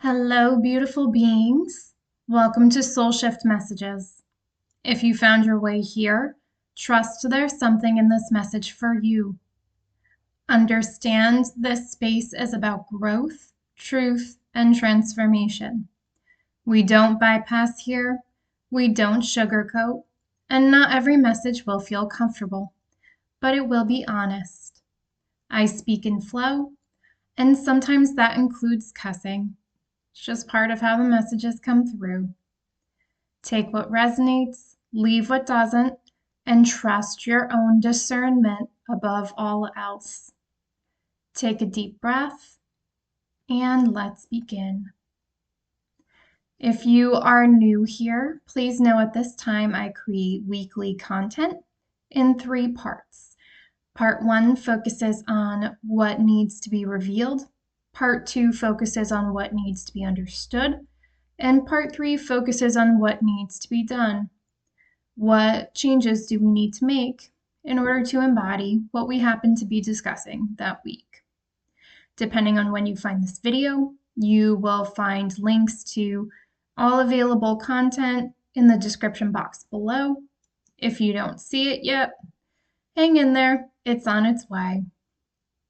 Hello, beautiful beings. Welcome to Soul Shift Messages. If you found your way here, trust there's something in this message for you. Understand this space is about growth, truth, and transformation. We don't bypass here, we don't sugarcoat, and not every message will feel comfortable, but it will be honest. I speak in flow, and sometimes that includes cussing. It's just part of how the messages come through. Take what resonates, leave what doesn't, and trust your own discernment above all else. Take a deep breath, and let's begin. If you are new here, please know at this time I create weekly content in 3 parts. Part 1 focuses on what needs to be revealed. Part 2 focuses on what needs to be understood. And Part 3 focuses on what needs to be done. What changes do we need to make in order to embody what we happen to be discussing that week? Depending on when you find this video, you will find links to all available content in the description box below. If you don't see it yet, hang in there, it's on its way.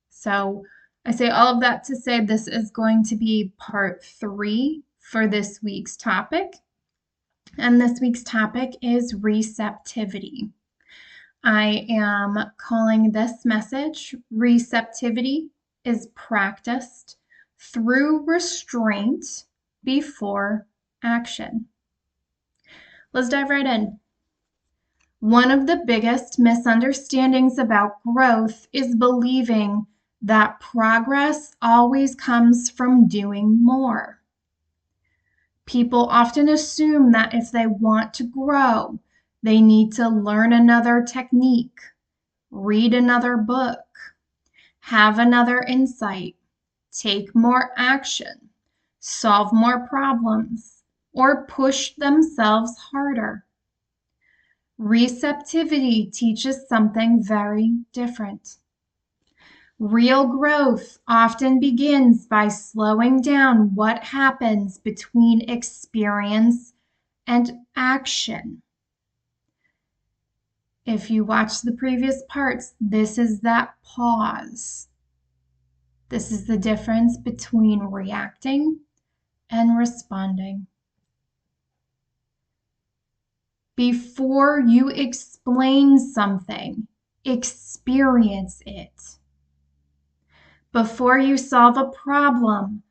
So I say all of that to say this is going to be part 3 for this week's topic. And this week's topic is receptivity. I am calling this message Receptivity is practiced through restraint before action. Let's dive right in. One of the biggest misunderstandings about growth is believing that progress always comes from doing more. People often assume that if they want to grow, they need to learn another technique, read another book, have another insight, take more action, solve more problems, or push themselves harder. Receptivity teaches something very different. Real growth often begins by slowing down what happens between experience and action. If you watch the previous parts, this is that pause. This is the difference between reacting and responding. Before you explain something, experience it. Before you solve a problem,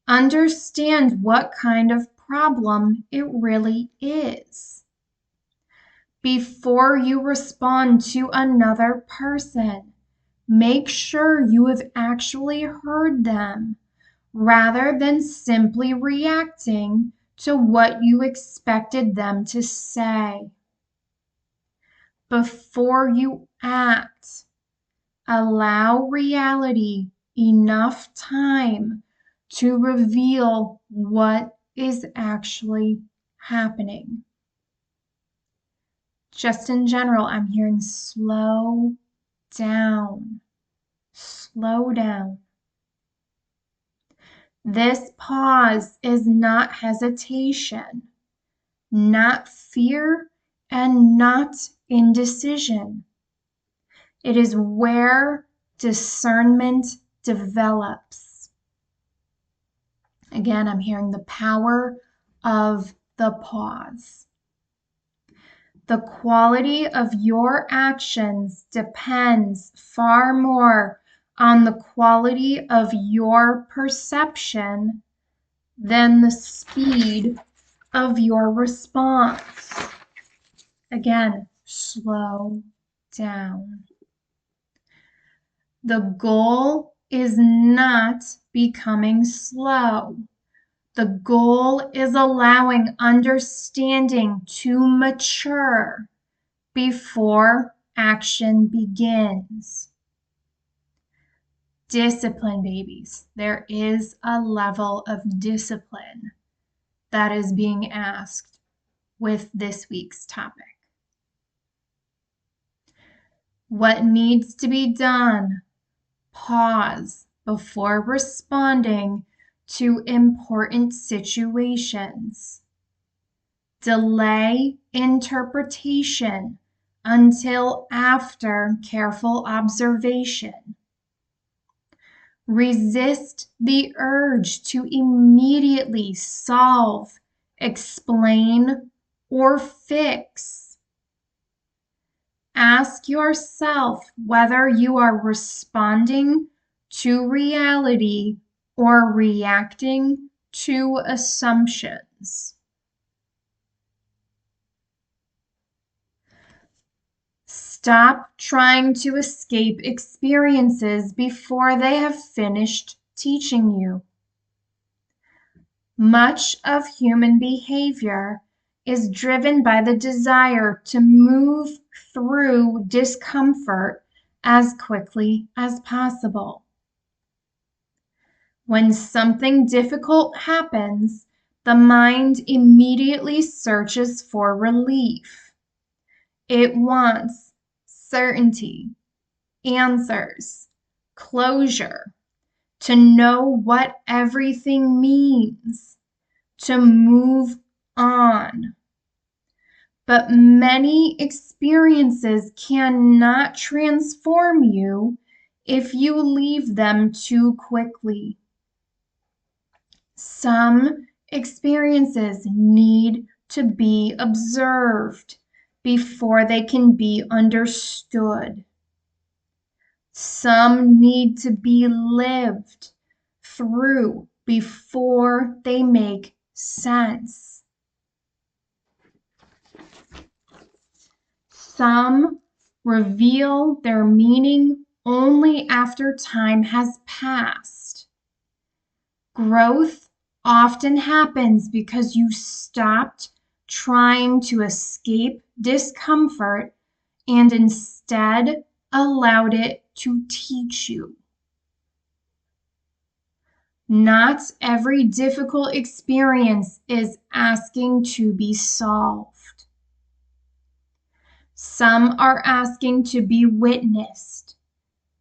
understand what kind of problem it really is. Before you respond to another person, make sure you have actually heard them, rather than simply reacting to what you expected them to say. Before you act, allow reality enough time to reveal what is actually happening. Just in general, I'm hearing slow down, slow down. This pause is not hesitation, not fear, and not indecision. It is where discernment develops. Again, I'm hearing the power of the pause. The quality of your actions depends far more on the quality of your perception than the speed of your response. Again, slow down. The goal is not becoming slow. The goal is allowing understanding to mature before action begins. Discipline, babies. There is a level of discipline that is being asked with this week's topic. What needs to be done? Pause before responding to important situations. Delay interpretation until after careful observation. Resist the urge to immediately solve, explain, or fix. Ask yourself whether you are responding to reality or reacting to assumptions. Stop trying to escape experiences before they have finished teaching you. Much of human behavior is driven by the desire to move through discomfort as quickly as possible. When something difficult happens, the mind immediately searches for relief. It wants certainty, answers, closure, to know what everything means, to move on. But many experiences cannot transform you if you leave them too quickly. Some experiences need to be observed before they can be understood. Some need to be lived through before they make sense. Some reveal their meaning only after time has passed. Growth often happens because you stopped trying to escape discomfort and instead allowed it to teach you. Not every difficult experience is asking to be solved. Some are asking to be witnessed.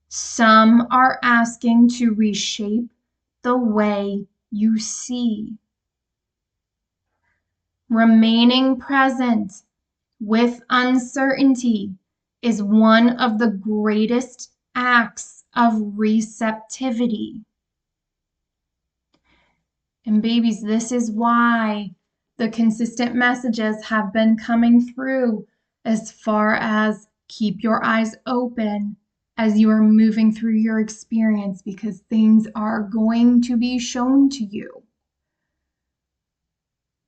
Some are asking to reshape the way you see. Remaining present with uncertainty is one of the greatest acts of receptivity. And babies, this is why the consistent messages have been coming through as far as keep your eyes open as you are moving through your experience, because things are going to be shown to you.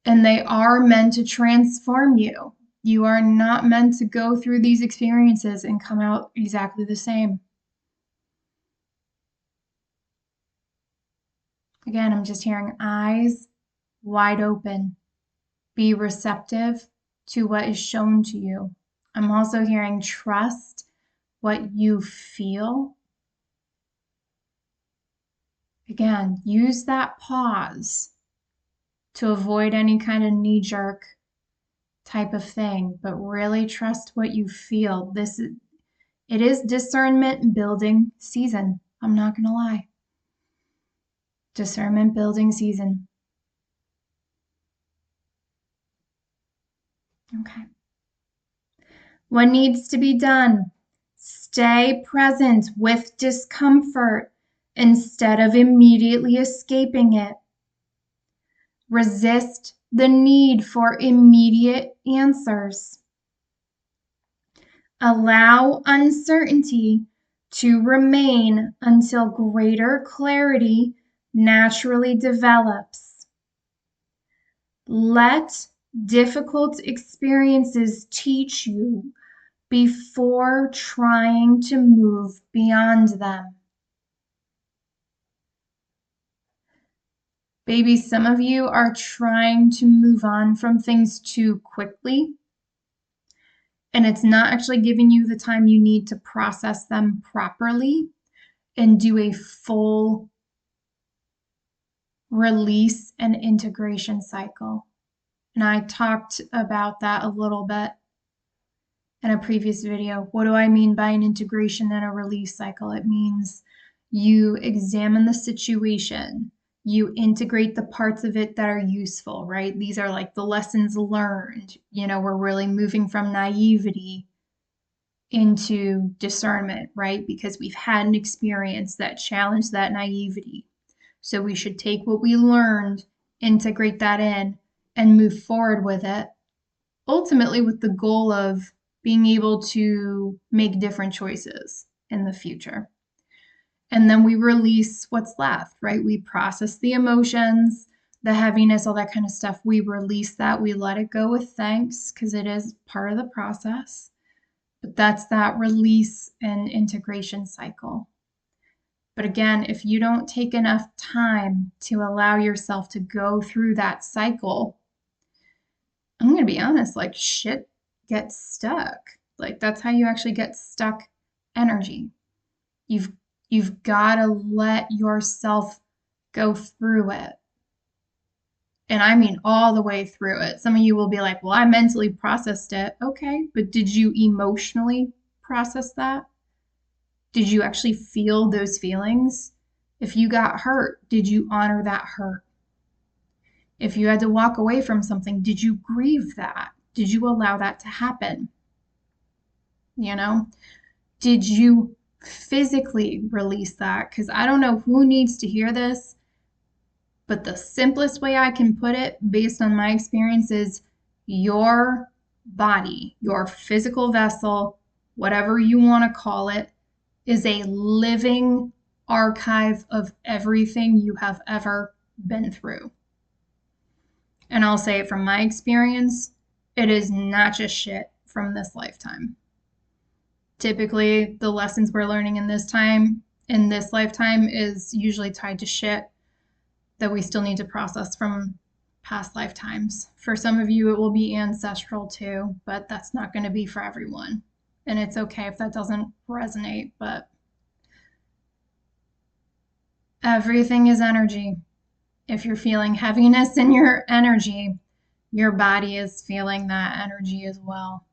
And they are meant to transform you. You are not meant to go through these experiences and come out exactly the same. Again, I'm just hearing eyes wide open. Be receptive to what is shown to you. I'm also hearing trust what you feel. Again, use that pause to avoid any kind of knee-jerk type of thing, but really trust what you feel. It is discernment building season. I'm not going to lie. Discernment building season. Okay. What needs to be done? Stay present with discomfort instead of immediately escaping it. Resist the need for immediate answers. Allow uncertainty to remain until greater clarity naturally develops. Let difficult experiences teach you before trying to move beyond them. Baby, some of you are trying to move on from things too quickly, and it's not actually giving you the time you need to process them properly and do a full release and integration cycle. And I talked about that a little bit in a previous video. What do I mean by an integration and a release cycle? It means you examine the situation, You integrate the parts of it that are useful, right? These are like the lessons learned. We're really moving from naivety into discernment, right? Because we've had an experience that challenged that naivety. So we should take what we learned, integrate that in, and move forward with it, ultimately with the goal of being able to make different choices in the future. And then we release what's left, right? We process the emotions, the heaviness, all that kind of stuff. We release that. We let it go with thanks because it is part of the process. But that's that release and integration cycle. But again, if you don't take enough time to allow yourself to go through that cycle, I'm going to be honest, like shit gets stuck. Like that's how you actually get stuck energy. You've got to let yourself go through it. And I mean all the way through it. Some of you will be like, well, I mentally processed it. Okay, but did you emotionally process that? Did you actually feel those feelings? If you got hurt, did you honor that hurt? If you had to walk away from something, did you grieve that? Did you allow that to happen? Did you physically release that? Because I don't know who needs to hear this, but the simplest way I can put it, based on my experience, is your body, your physical vessel, whatever you want to call it, is a living archive of everything you have ever been through. And I'll say from my experience, it is not just shit from this lifetime. Typically, the lessons we're learning in this lifetime is usually tied to shit that we still need to process from past lifetimes. For some of you, it will be ancestral too, but that's not going to be for everyone. And it's okay if that doesn't resonate, but everything is energy. If you're feeling heaviness in your energy, your body is feeling that energy as well.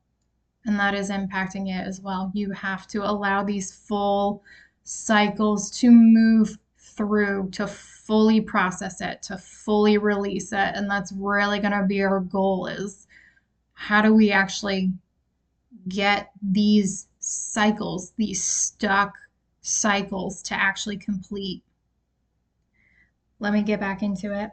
And that is impacting it as well. You have to allow these full cycles to move through, to fully process it, to fully release it. And that's really going to be our goal, is how do we actually get these cycles, these stuck cycles, to actually complete. Let me get back into it.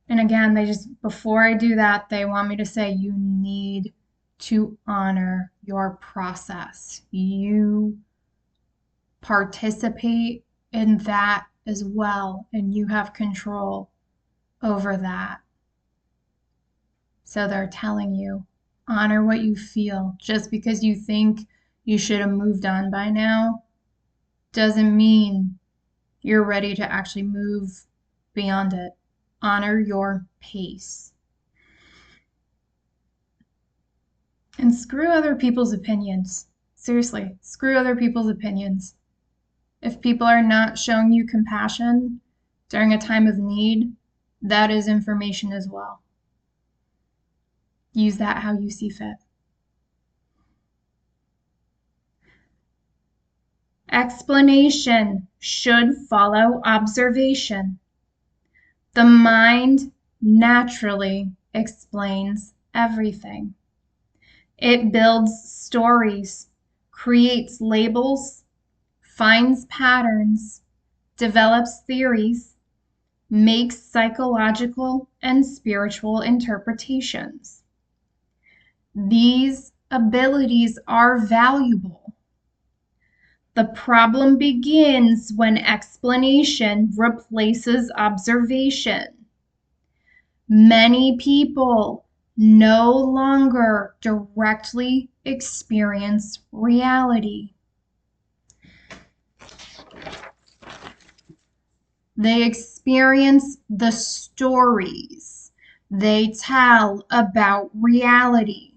And again, before I do that, they want me to say you need to honor your process. You participate in that as well, and you have control over that. So they're telling you, honor what you feel. Just because you think you should have moved on by now doesn't mean you're ready to actually move beyond it. Honor your pace. And screw other people's opinions. Seriously, screw other people's opinions. If people are not showing you compassion during a time of need, that is information as well. Use that how you see fit. Explanation should follow observation. The mind naturally explains everything. It builds stories, creates labels, finds patterns, develops theories, makes psychological and spiritual interpretations. These abilities are valuable. The problem begins when explanation replaces observation. Many people no longer directly experience reality. They experience the stories they tell about reality.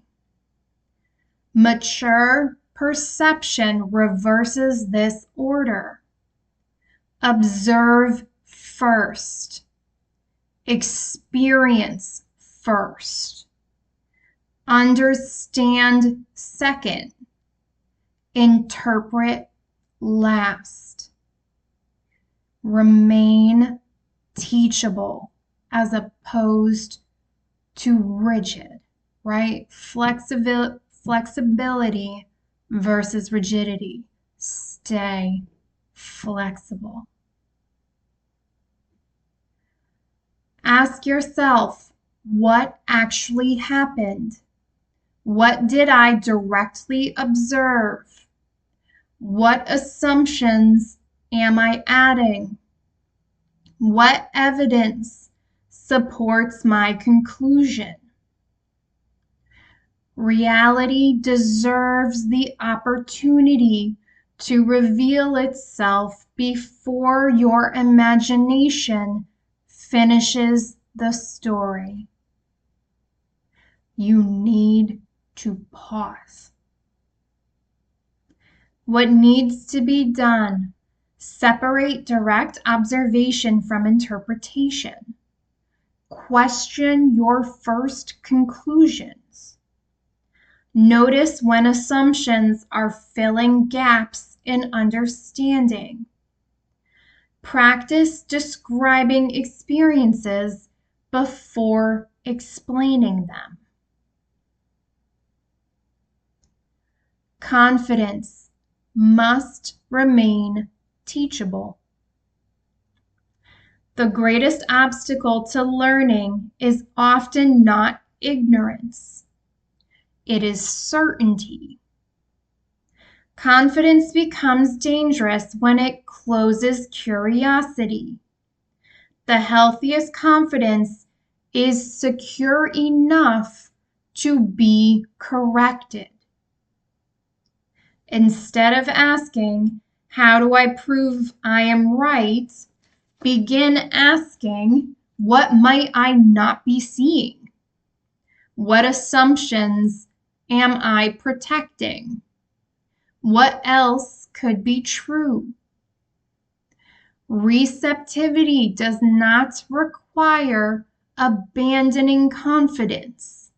Mature perception reverses this order. Observe first. Experience first. Understand second. Interpret last. Remain teachable as opposed to rigid, right? Flexibility versus rigidity. Stay flexible. Ask yourself, what actually happened? What did I directly observe? What assumptions am I adding? What evidence supports my conclusion? Reality deserves the opportunity to reveal itself before your imagination finishes the story. You need to pause. What needs to be done? Separate direct observation from interpretation. Question your first conclusions. Notice when assumptions are filling gaps in understanding. Practice describing experiences before explaining them. Confidence must remain teachable. The greatest obstacle to learning is often not ignorance. It is certainty. Confidence becomes dangerous when it closes curiosity. The healthiest confidence is secure enough to be corrected. Instead of asking, how do I prove I am right? Begin asking, what might I not be seeing? What assumptions am I protecting? What else could be true? Receptivity does not require abandoning confidence.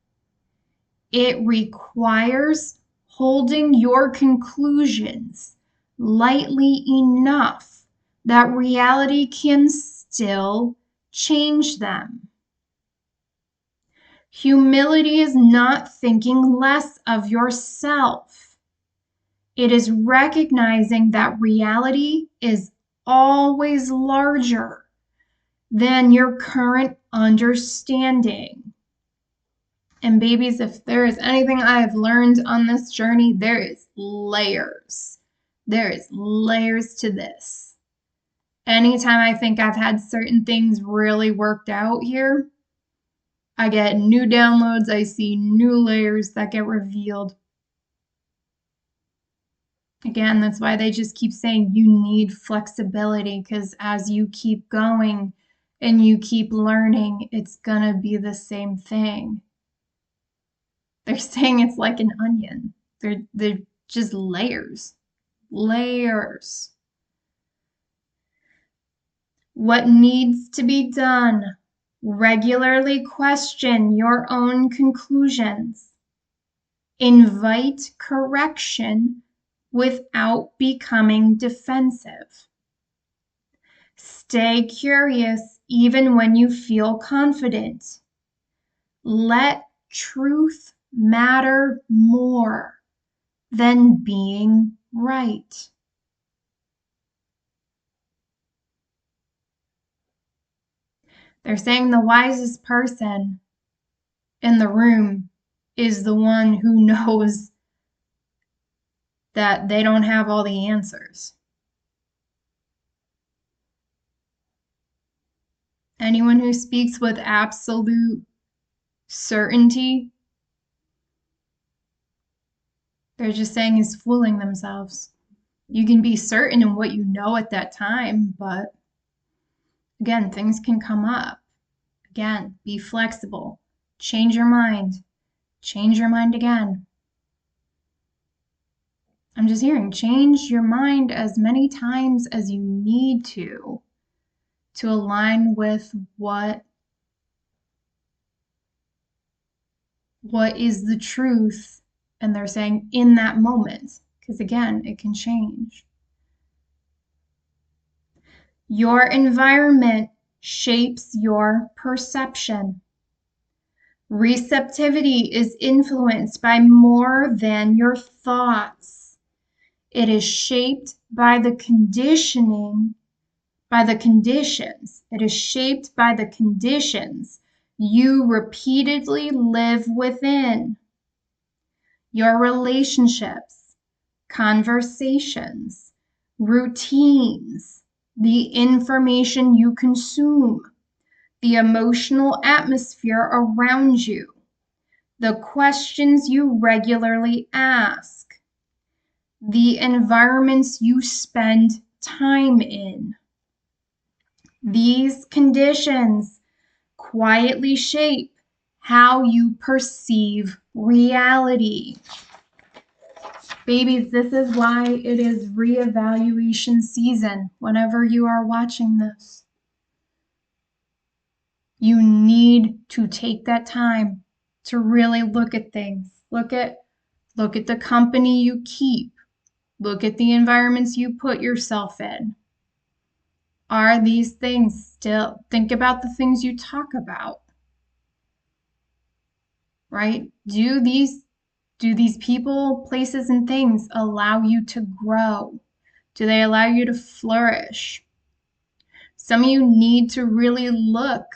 It requires holding your conclusions lightly enough that reality can still change them. Humility is not thinking less of yourself. It is recognizing that reality is always larger than your current understanding. And babies, if there is anything I have learned on this journey, there is layers. There is layers to this. Anytime I think I've had certain things really worked out here, I get new downloads, I see new layers that get revealed. Again, that's why they just keep saying you need flexibility, because as you keep going and you keep learning, it's gonna be the same thing. They're saying it's like an onion. They're just layers. Layers. What needs to be done? Regularly question your own conclusions. Invite correction without becoming defensive. Stay curious even when you feel confident. Let truth matter more than being right. They're saying the wisest person in the room is the one who knows that they don't have all the answers. Anyone who speaks with absolute certainty, they're just saying is fooling themselves. You can be certain in what you know at that time, but again, things can come up. Again, be flexible. Change your mind. Change your mind again. I'm just hearing change your mind as many times as you need to align with what is the truth. And they're saying in that moment, because again, it can change. Your environment shapes your perception. Receptivity is influenced by more than your thoughts. It is shaped by the conditioning, by the conditions. It is shaped by the conditions you repeatedly live within. Your relationships, conversations, routines, the information you consume, the emotional atmosphere around you, the questions you regularly ask, the environments you spend time in. These conditions quietly shape how you perceive reality. Babies, this is why it is reevaluation season whenever you are watching this. You need to take that time to really look at things. Look at the company you keep. Look at the environments you put yourself in. Are these things still, think about the things you talk about, right? Do these people, places, and things allow you to grow? Do they allow you to flourish? Some of you need to really look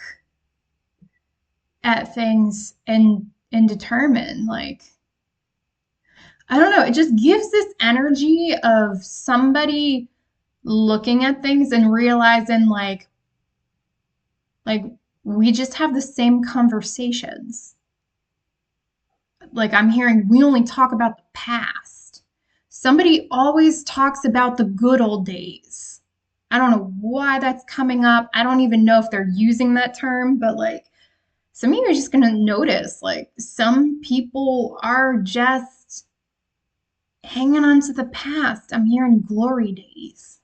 at things and determine, like, I don't know, it just gives this energy of somebody looking at things and realizing like we just have the same conversations. Like, I'm hearing we only talk about the past. Somebody always talks about the good old days. I don't know why that's coming up. I don't even know if they're using that term, but like some of you are just going to notice like some people are just hanging on to the past. I'm hearing glory days.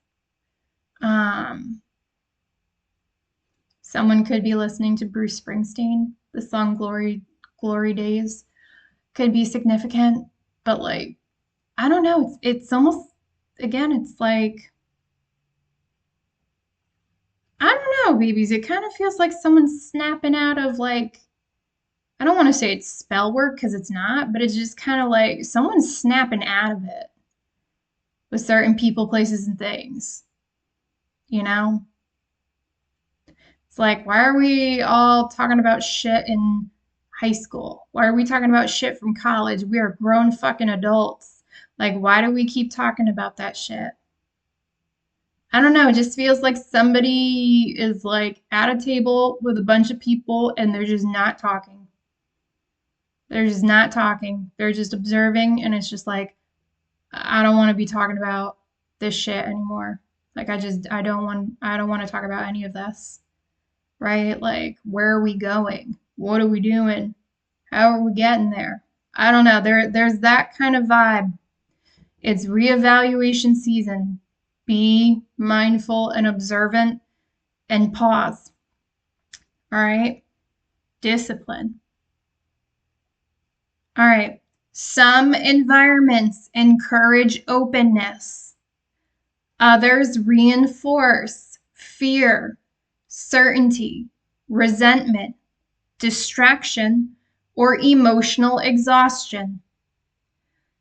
Someone could be listening to Bruce Springsteen. The song Glory Days could be significant, but like I don't know, it's almost, again, it's like I don't know, babies. It kind of feels like someone's snapping out of like, I don't want to say it's spell work because it's not, but it's just kind of like someone's snapping out of it with certain people, places, and things. You know? It's like, why are we all talking about shit in high school? Why are we talking about shit from college? We are grown fucking adults. Like, why do we keep talking about that shit? I don't know. It just feels like somebody is like at a table with a bunch of people and they're just not talking. They're just not talking. They're just observing, and it's just like, I don't want to be talking about this shit anymore. Like I don't want to talk about any of this. Right? Like, where are we going? What are we doing? How are we getting there? I don't know. There's that kind of vibe. It's reevaluation season. Be mindful and observant and pause. All right? Discipline. All right. Some environments encourage openness. Others reinforce fear, certainty, resentment, distraction, or emotional exhaustion.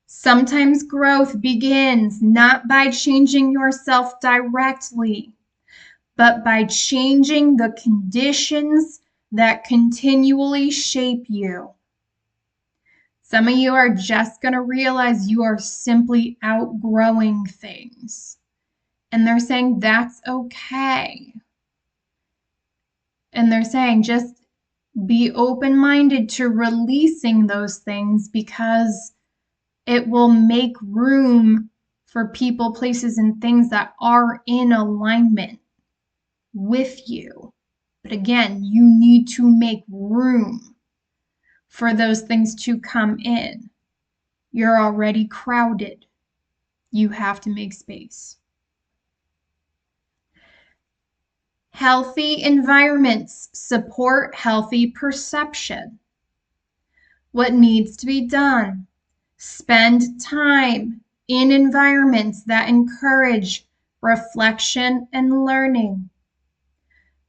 Sometimes growth begins not by changing yourself directly, but by changing the conditions that continually shape you. Some of you are just going to realize you are simply outgrowing things. And they're saying that's okay. And they're saying just be open-minded to releasing those things because it will make room for people, places, and things that are in alignment with you. But again, you need to make room for those things to come in. You're already crowded. You have to make space. Healthy environments support healthy perception. What needs to be done? Spend time in environments that encourage reflection, and learning.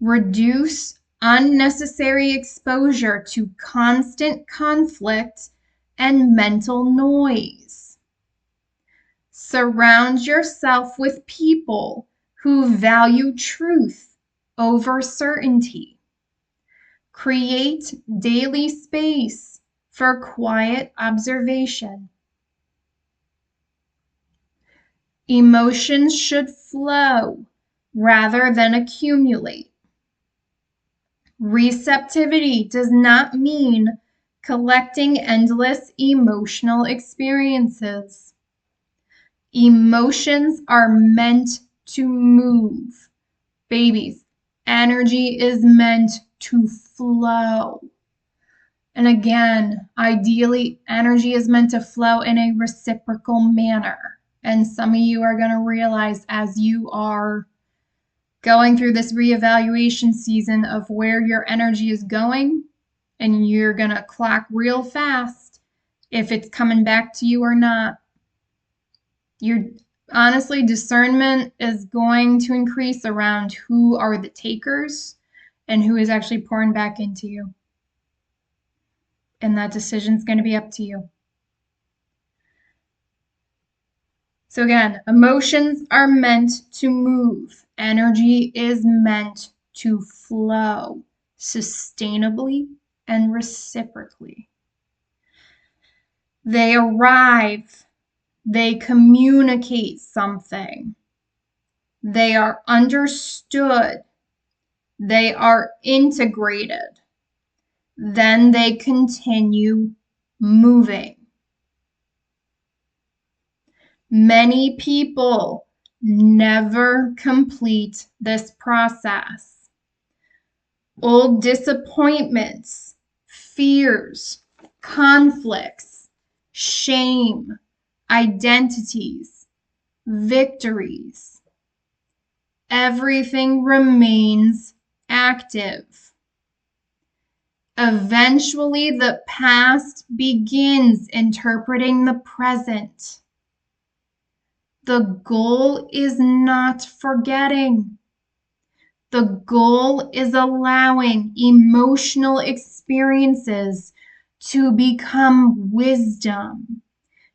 Reduce unnecessary exposure to constant conflict and mental noise. Surround yourself with people who value truth over certainty. Create daily space for quiet observation. Emotions should flow rather than accumulate. Receptivity does not mean collecting endless emotional experiences. Emotions are meant to move. Babies, energy is meant to flow. And again, ideally, energy is meant to flow in a reciprocal manner. And some of you are going to realize as you are going through this reevaluation season of where your energy is going, and you're going to clock real fast if it's coming back to you or not. Honestly, discernment is going to increase around who are the takers and who is actually pouring back into you. And that decision is going to be up to you. So again, emotions are meant to move. Energy is meant to flow sustainably and reciprocally. They arrive. They communicate something. They are understood. They are integrated. Then they continue moving. Many people never complete this process. Old disappointments, fears, conflicts, shame, identities, victories. Everything remains active. Eventually, the past begins interpreting the present. The goal is not forgetting. The goal is allowing emotional experiences to become wisdom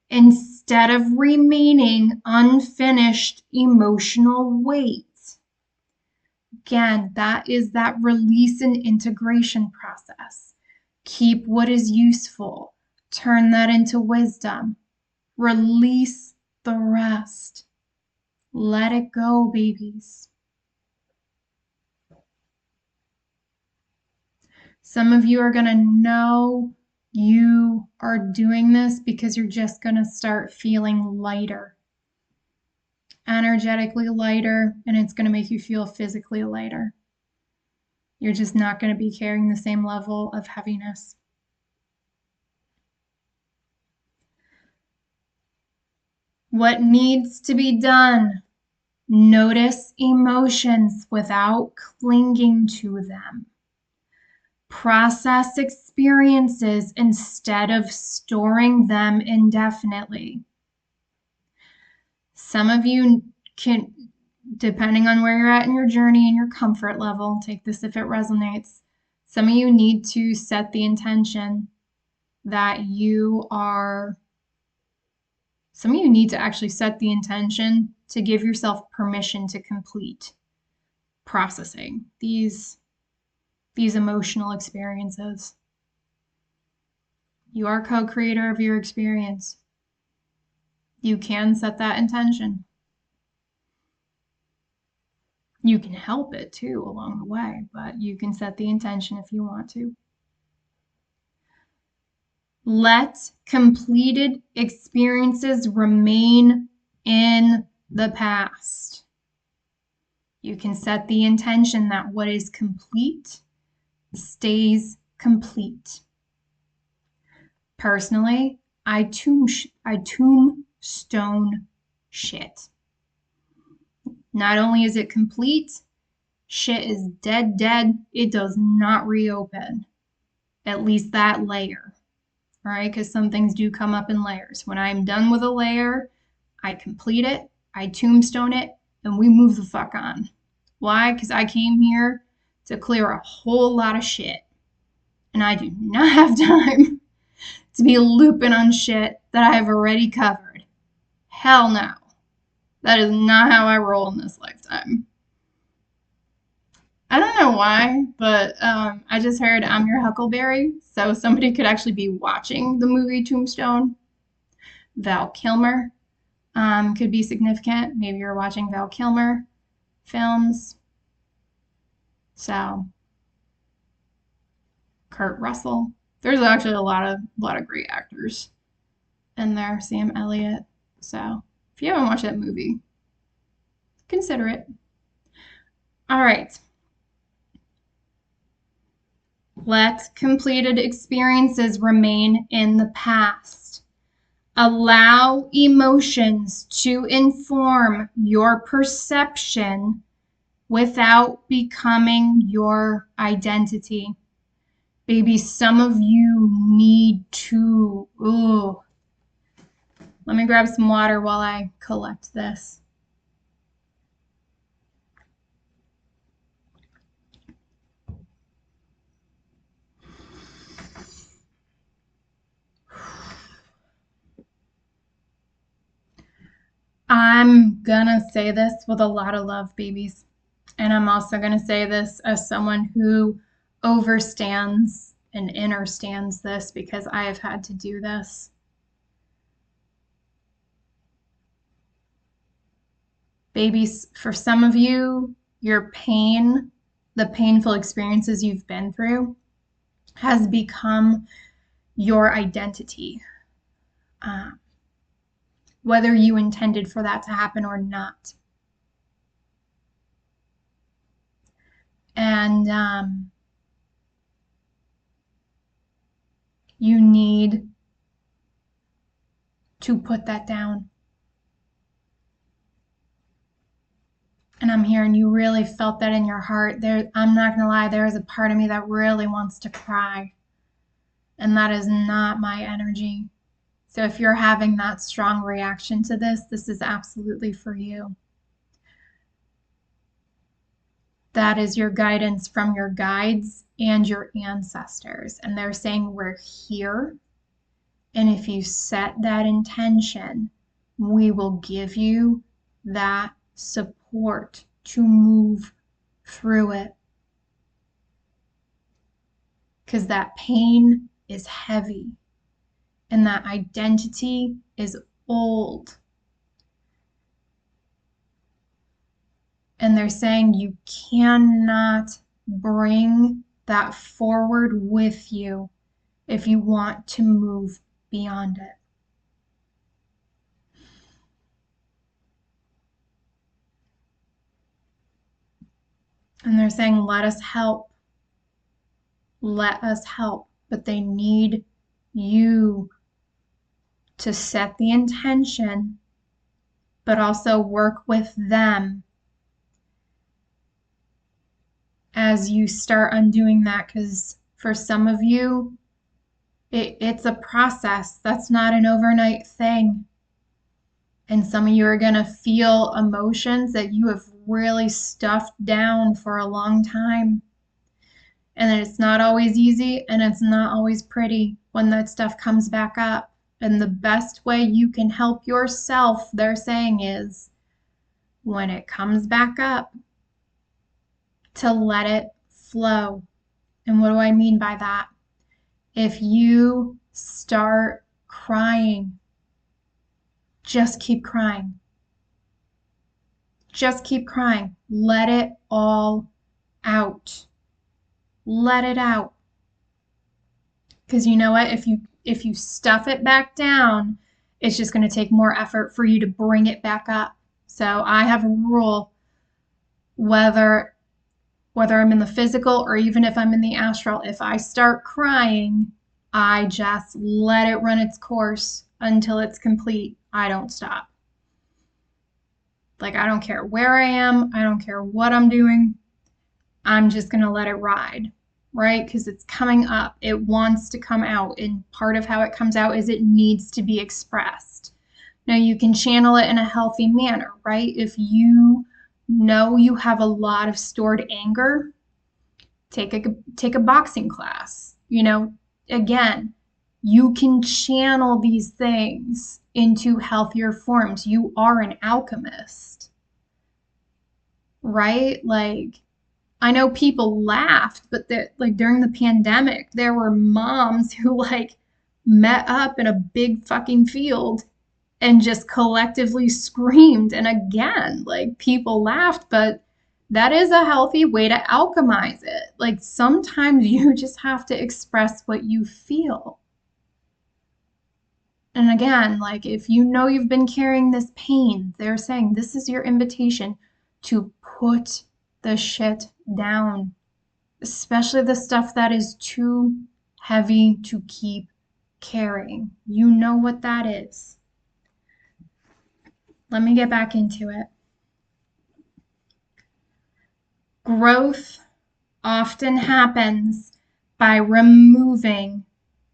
instead of remaining unfinished emotional weight. Again, that is that release and integration process. Keep what is useful, turn that into wisdom, release the rest. Let it go, babies. Some of you are going to know you are doing this because you're just going to start feeling lighter, energetically lighter, and it's going to make you feel physically lighter. You're just not going to be carrying the same level of heaviness. What needs to be done? Notice emotions without clinging to them. Process experiences instead of storing them indefinitely. Some of you can, depending on where you're at in your journey and your comfort level, take this if it resonates. Some of you need to set the intention that some of you need to actually set the intention to give yourself permission to complete processing these emotional experiences. You are co-creator of your experience. You can set that intention. You can help it too along the way, but you can set the intention if you want to. Let completed experiences remain in the past. You can set the intention that what is complete stays complete. Personally, I tombstone shit. Not only is it complete, shit is dead. It does not reopen. At least that layer. All right, because some things do come up in layers. When I'm done with a layer, I complete it, I tombstone it, and we move the fuck on. Why? Because I came here to clear a whole lot of shit. And I do not have time to be looping on shit that I have already covered. Hell no. That is not how I roll in this lifetime. I don't know why, but I just heard I'm Your Huckleberry, so somebody could actually be watching the movie Tombstone. Val Kilmer could be significant. Maybe you're watching Val Kilmer films. So, Kurt Russell. There's actually a lot of great actors in there. Sam Elliott. So, if you haven't watched that movie, consider it. All right. Let completed experiences remain in the past. Allow emotions to inform your perception without becoming your identity. Baby, some of you need to, let me grab some water while I collect this. I'm gonna say this with a lot of love, babies. And I'm also gonna say this as someone who overstands and understands this because I have had to do this. Babies, for some of you, your pain, the painful experiences you've been through, has become your identity. Whether you intended for that to happen or not. And you need to put that down. And I'm hearing you really felt that in your heart. I'm not gonna lie, there is a part of me that really wants to cry. And that is not my energy. So if you're having that strong reaction to this, this is absolutely for you. That is your guidance from your guides and your ancestors. And they're saying we're here. And if you set that intention, we will give you that support to move through it. Because that pain is heavy and that identity is old. And they're saying you cannot bring that forward with you if you want to move beyond it. And they're saying, let us help. Let us help. But they need you to set the intention, but also work with them as you start undoing that. Because for some of you, it's a process. That's not an overnight thing. And some of you are going to feel emotions that you have really stuffed down for a long time. And it's not always easy and it's not always pretty when that stuff comes back up. And the best way you can help yourself, they're saying, is when it comes back up, to let it flow. And what do I mean by that? If you start crying, just keep crying. Just keep crying. Let it all out. Let it out. Because you know what? If you stuff it back down, it's just going to take more effort for you to bring it back up. So I have a rule, whether I'm in the physical or even if I'm in the astral, if I start crying, I just let it run its course until it's complete. I don't stop. Like, I don't care where I am. I don't care what I'm doing. I'm just going to let it ride, right? Because it's coming up. It wants to come out. And part of how it comes out is it needs to be expressed. Now, you can channel it in a healthy manner, right? If you know you have a lot of stored anger, take a boxing class. Again, you can channel these things into healthier forms. You are an alchemist, right? Like, I know people laughed, but like during the pandemic, there were moms who like met up in a big fucking field and just collectively screamed. And again, like people laughed, but that is a healthy way to alchemize it. Like sometimes you just have to express what you feel. And again, like if you know you've been carrying this pain, they're saying this is your invitation to put the shit down, especially the stuff that is too heavy to keep carrying. You know what that is. Let me get back into it. Growth often happens by removing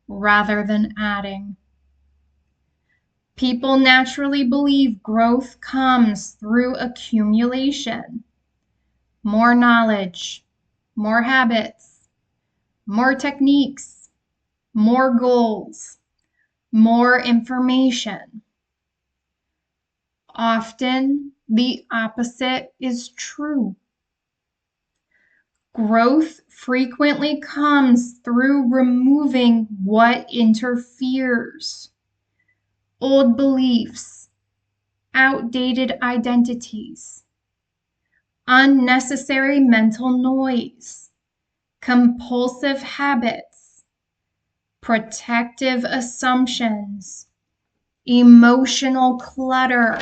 rather than adding. People naturally believe growth comes through accumulation. More knowledge, more habits, more techniques, more goals, more information. Often the opposite is true. Growth frequently comes through removing what interferes. Old beliefs, outdated identities, unnecessary mental noise, compulsive habits, protective assumptions, emotional clutter,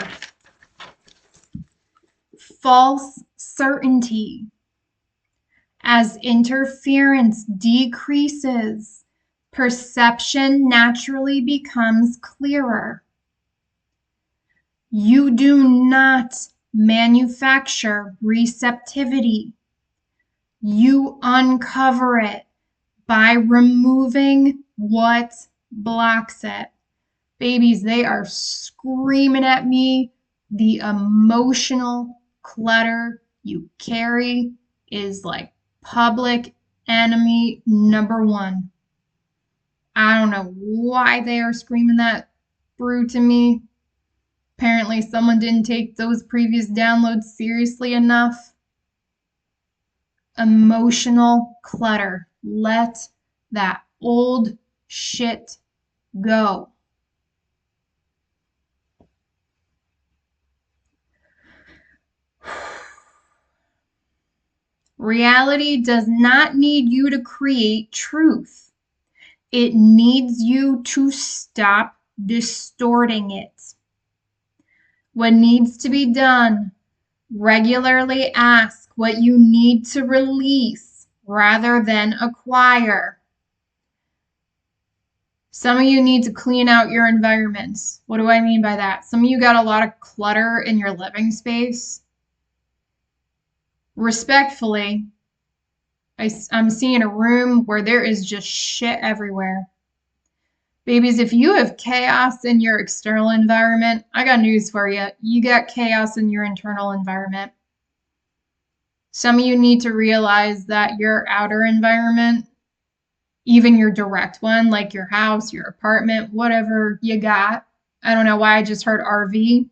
false certainty. As interference decreases, perception naturally becomes clearer. You do not manufacture receptivity. You uncover it by removing what blocks it. Babies, they are screaming at me. The emotional clutter you carry is like public enemy number one. I don't know why they are screaming that through to me. Apparently, someone didn't take those previous downloads seriously enough. Emotional clutter. Let that old shit go. Reality does not need you to create truth. It needs you to stop distorting it. What needs to be done? Regularly ask what you need to release rather than acquire. Some of you need to clean out your environments. What do I mean by that? Some of you got a lot of clutter in your living space. Respectfully, I'm seeing a room where there is just shit everywhere. Babies, if you have chaos in your external environment, I got news for you. You got chaos in your internal environment. Some of you need to realize that your outer environment, even your direct one, like your house, your apartment, whatever you got. I don't know why I just heard RV.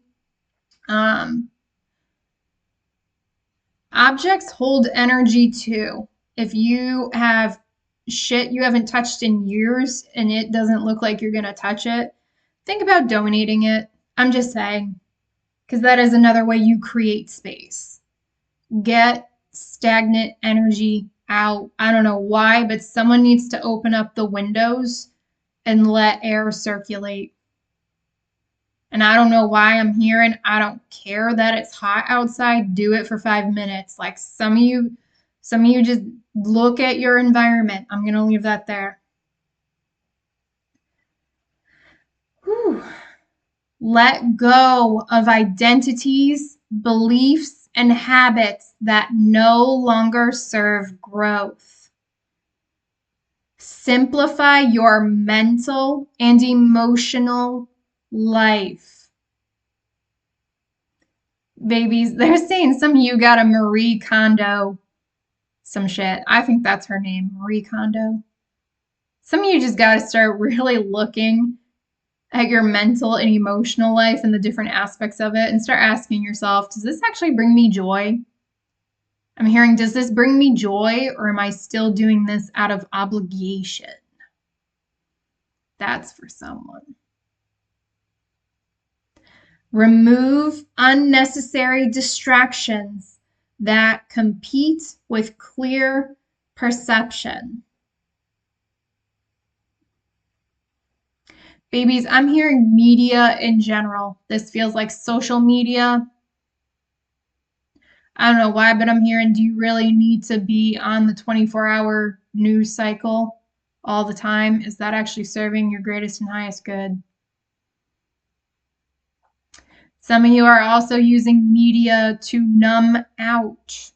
Objects hold energy too. If you have shit you haven't touched in years and it doesn't look like you're going to touch it, think about donating it. I'm just saying, because that is another way you create space. Get stagnant energy out. I don't know why, but someone needs to open up the windows and let air circulate. And I don't know why I'm here, and I don't care that it's hot outside. Do it for 5 minutes. Like some of you just look at your environment. I'm going to leave that there. Whew. Let go of identities, beliefs, and habits that no longer serve growth. Simplify your mental and emotional life. Babies, they're saying some of you got a Marie Kondo some shit. I think that's her name, Marie Kondo. Some of you just got to start really looking at your mental and emotional life and the different aspects of it and start asking yourself, does this actually bring me joy? I'm hearing, does this bring me joy, or am I still doing this out of obligation? That's for someone. Remove unnecessary distractions that compete with clear perception. Babies, I'm hearing media in general. This feels like social media. I don't know why, but I'm hearing, do you really need to be on the 24-hour news cycle all the time? Is that actually serving your greatest and highest good? Some of you are also using media to numb out,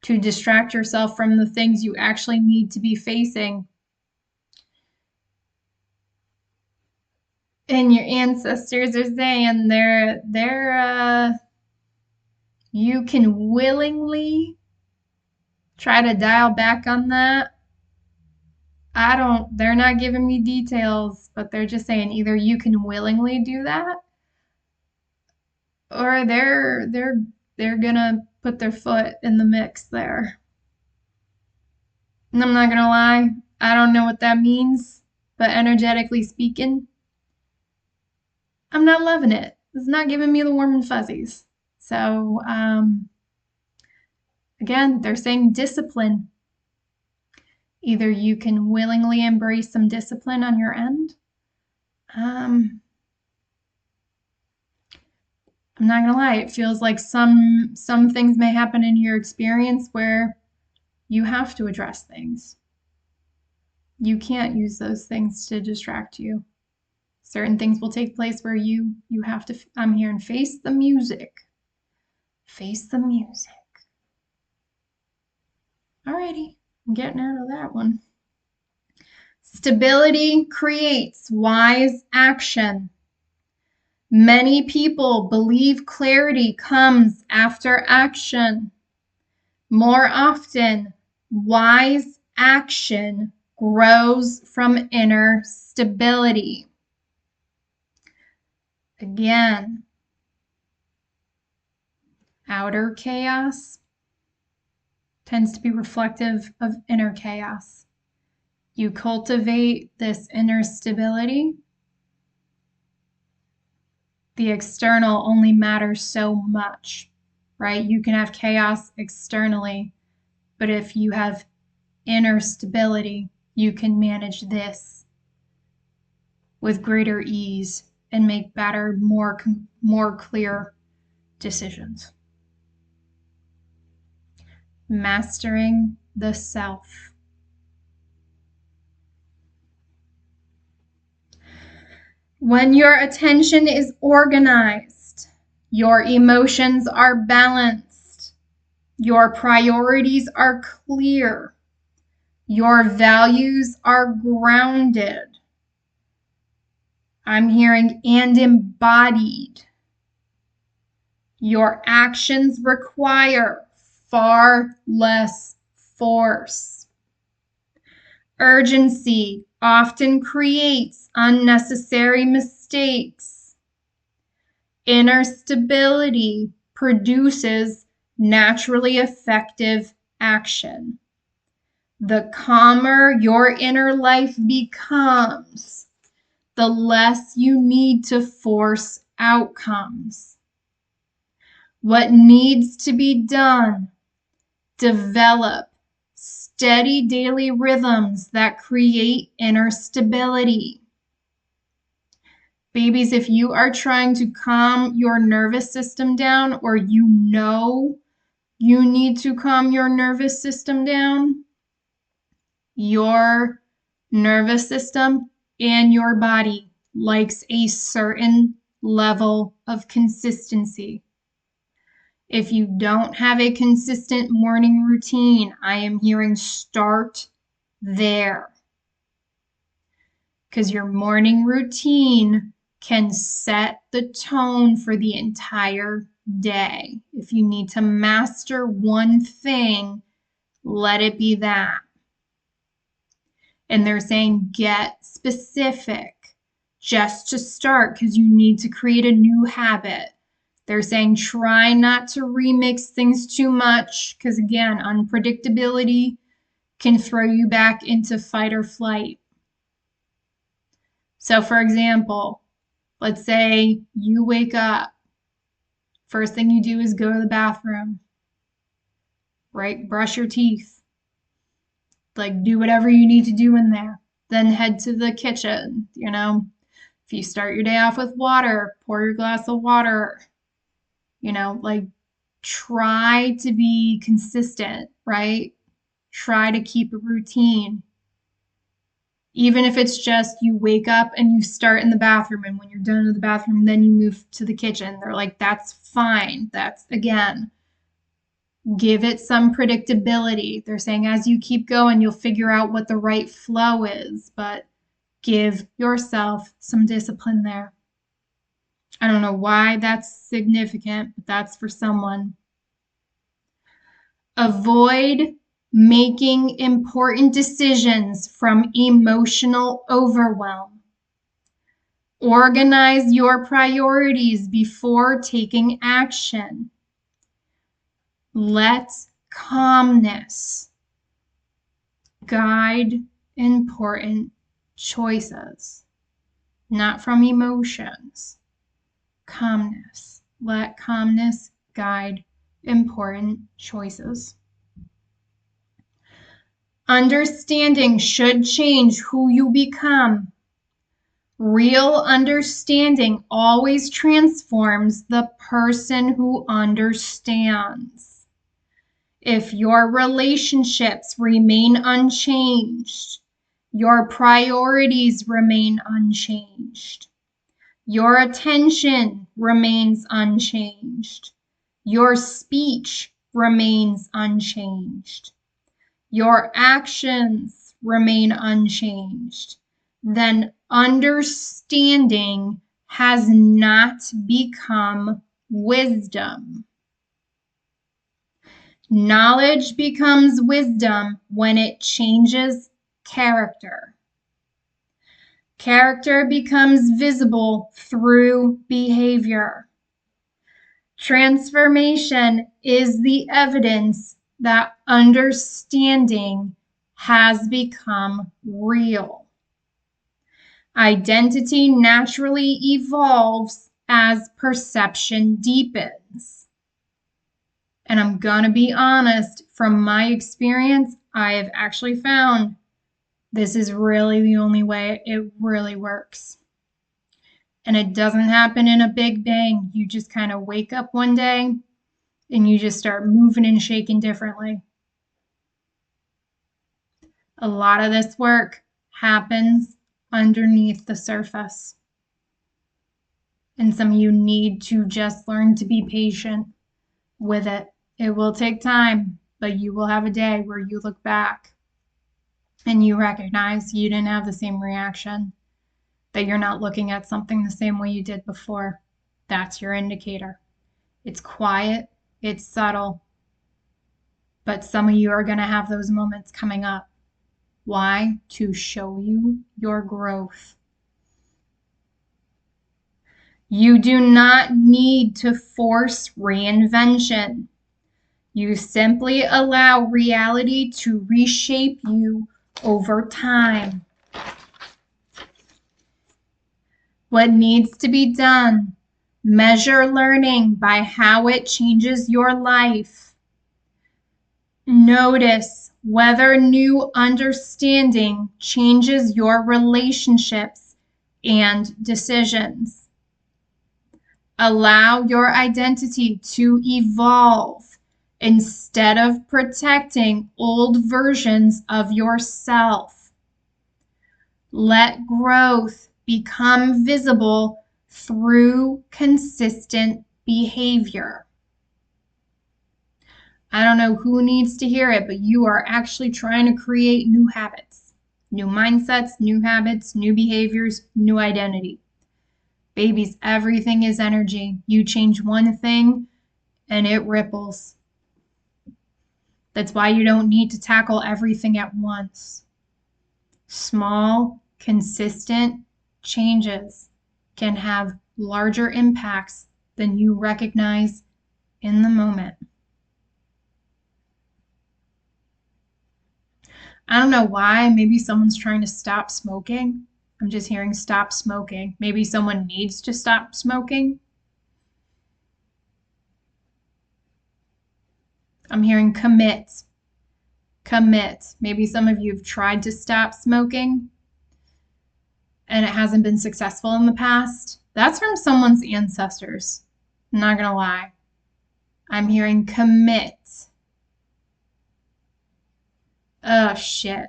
to distract yourself from the things you actually need to be facing. And your ancestors are saying you can willingly try to dial back on that. They're not giving me details, but they're just saying either you can willingly do that, or they're gonna put their foot in the mix there. And I'm not gonna lie, I don't know what that means, but energetically speaking, I'm not loving it. It's not giving me the warm and fuzzies. So, again, they're saying discipline. Either you can willingly embrace some discipline on your end. I'm not gonna lie, it feels like some things may happen in your experience where you have to address things. You can't use those things to distract you. Certain things will take place where you have to, I'm hearing, face the music. Face the music. Alrighty, I'm getting out of that one. Stability creates wise action. Many people believe clarity comes after action. More often, wise action grows from inner stability. Again, outer chaos tends to be reflective of inner chaos. You cultivate this inner stability. The external only matters so much, right? You can have chaos externally, but if you have inner stability, you can manage this with greater ease and make better, more clear decisions. Mastering the self. When your attention is organized, your emotions are balanced, your priorities are clear, your values are grounded. I'm hearing and embodied. Your actions require far less force. Urgency often creates unnecessary mistakes. Inner stability produces naturally effective action. The calmer your inner life becomes, the less you need to force outcomes. What needs to be done? Develop steady daily rhythms that create inner stability. Babies, if you are trying to calm your nervous system down, or you know you need to calm your nervous system down, your nervous system and your body likes a certain level of consistency. If you don't have a consistent morning routine, I am hearing start there. Because your morning routine can set the tone for the entire day. If you need to master one thing, let it be that. And they're saying get specific just to start because you need to create a new habit. They're saying try not to remix things too much because, again, unpredictability can throw you back into fight or flight. So, for example, let's say you wake up. First thing you do is go to the bathroom, right? Brush your teeth. Like, do whatever you need to do in there. Then head to the kitchen, If you start your day off with water, pour your glass of water. Like, try to be consistent, right? Try to keep a routine. Even if it's just you wake up and you start in the bathroom, and when you're done in the bathroom, then you move to the kitchen. They're like, that's fine. That's, again, give it some predictability. They're saying as you keep going, you'll figure out what the right flow is, but give yourself some discipline there. I don't know why that's significant, but that's for someone. Avoid making important decisions from emotional overwhelm. Organize your priorities before taking action. Let calmness guide important choices, not from emotions. Calmness. Let calmness guide important choices. Understanding should change who you become. Real understanding always transforms the person who understands. If your relationships remain unchanged, your priorities remain unchanged. Your attention remains unchanged. Your speech remains unchanged. Your actions remain unchanged. Then understanding has not become wisdom. Knowledge becomes wisdom when it changes character. Character becomes visible through behavior. Transformation is the evidence that understanding has become real. Identity naturally evolves as perception deepens. And I'm going to be honest, from my experience, I have actually found this is really the only way it really works. And it doesn't happen in a big bang. You just kind of wake up one day and you just start moving and shaking differently. A lot of this work happens underneath the surface. And some of you need to just learn to be patient with it. It will take time, but you will have a day where you look back and you recognize you didn't have the same reaction, that you're not looking at something the same way you did before. That's your indicator. It's quiet, it's subtle, but some of you are going to have those moments coming up. Why? To show you your growth. You do not need to force reinvention. You simply allow reality to reshape you over time. What needs to be done? Measure learning by how it changes your life. Notice whether new understanding changes your relationships and decisions. Allow your identity to evolve instead of protecting old versions of yourself. Let growth become visible through consistent behavior. I don't know who needs to hear it, but you are actually trying to create new habits, new mindsets, new habits, new behaviors, new identity. Babies, everything is energy. You change one thing, and it ripples. That's why you don't need to tackle everything at once. Small, consistent changes can have larger impacts than you recognize in the moment. I don't know why. Maybe someone's trying to stop smoking. I'm just hearing stop smoking. Maybe someone needs to stop smoking. I'm hearing commit. Commit. Maybe some of you have tried to stop smoking and it hasn't been successful in the past. That's from someone's ancestors. I'm not going to lie. I'm hearing commit. Oh, shit.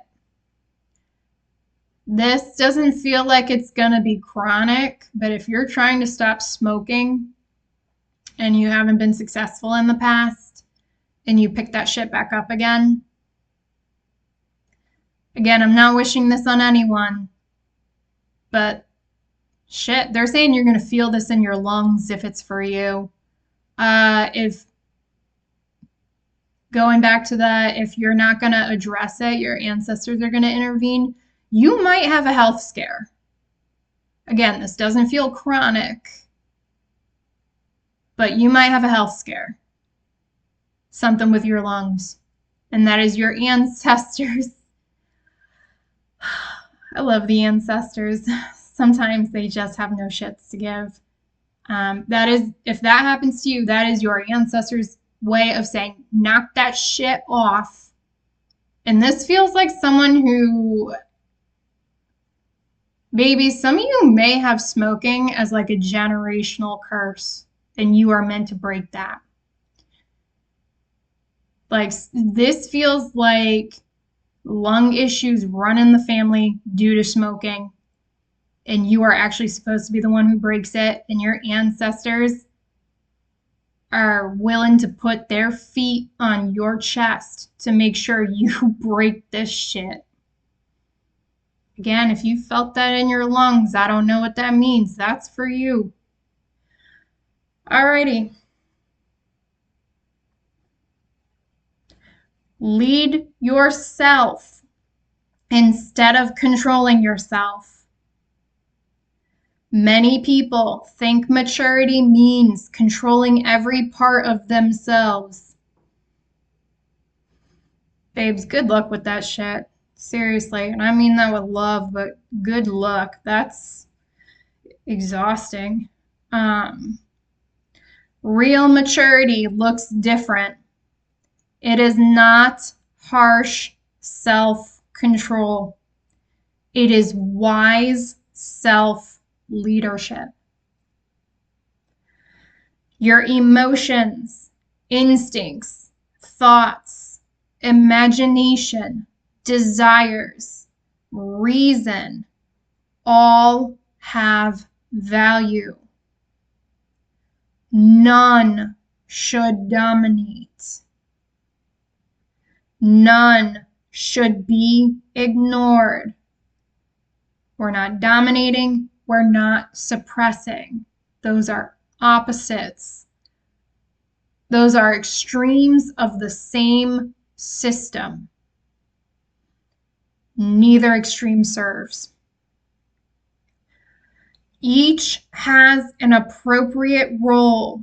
This doesn't feel like it's going to be chronic, but if you're trying to stop smoking and you haven't been successful in the past and you pick that shit back up again, I'm not wishing this on anyone, but shit, they're saying you're going to feel this in your lungs if it's for you. If going back to that, if you're not going to address it, your ancestors are going to intervene. You might have a health scare. Again, this doesn't feel chronic, but you might have a health scare. Something with your lungs, and that is your ancestors. I love the ancestors. Sometimes they just have no shits to give. That is, if that happens to you, that is your ancestors' way of saying, knock that shit off. And this feels like someone who, maybe some of you may have smoking as like a generational curse, and you are meant to break that. Like, this feels like lung issues run in the family due to smoking, and you are actually supposed to be the one who breaks it, and your ancestors are willing to put their feet on your chest to make sure you break this shit. Again, if you felt that in your lungs, I don't know what that means. That's for you. Alrighty. Lead yourself instead of controlling yourself. Many people think maturity means controlling every part of themselves. Babes, good luck with that shit. Seriously. And I mean that with love, but good luck. That's exhausting. Real maturity looks different. It is not harsh self-control. It is wise self-leadership. Your emotions, instincts, thoughts, imagination, desires, reason, all have value. None should dominate. None should be ignored. We're not dominating. We're not suppressing. Those are opposites. Those are extremes of the same system. Neither extreme serves. Each has an appropriate role.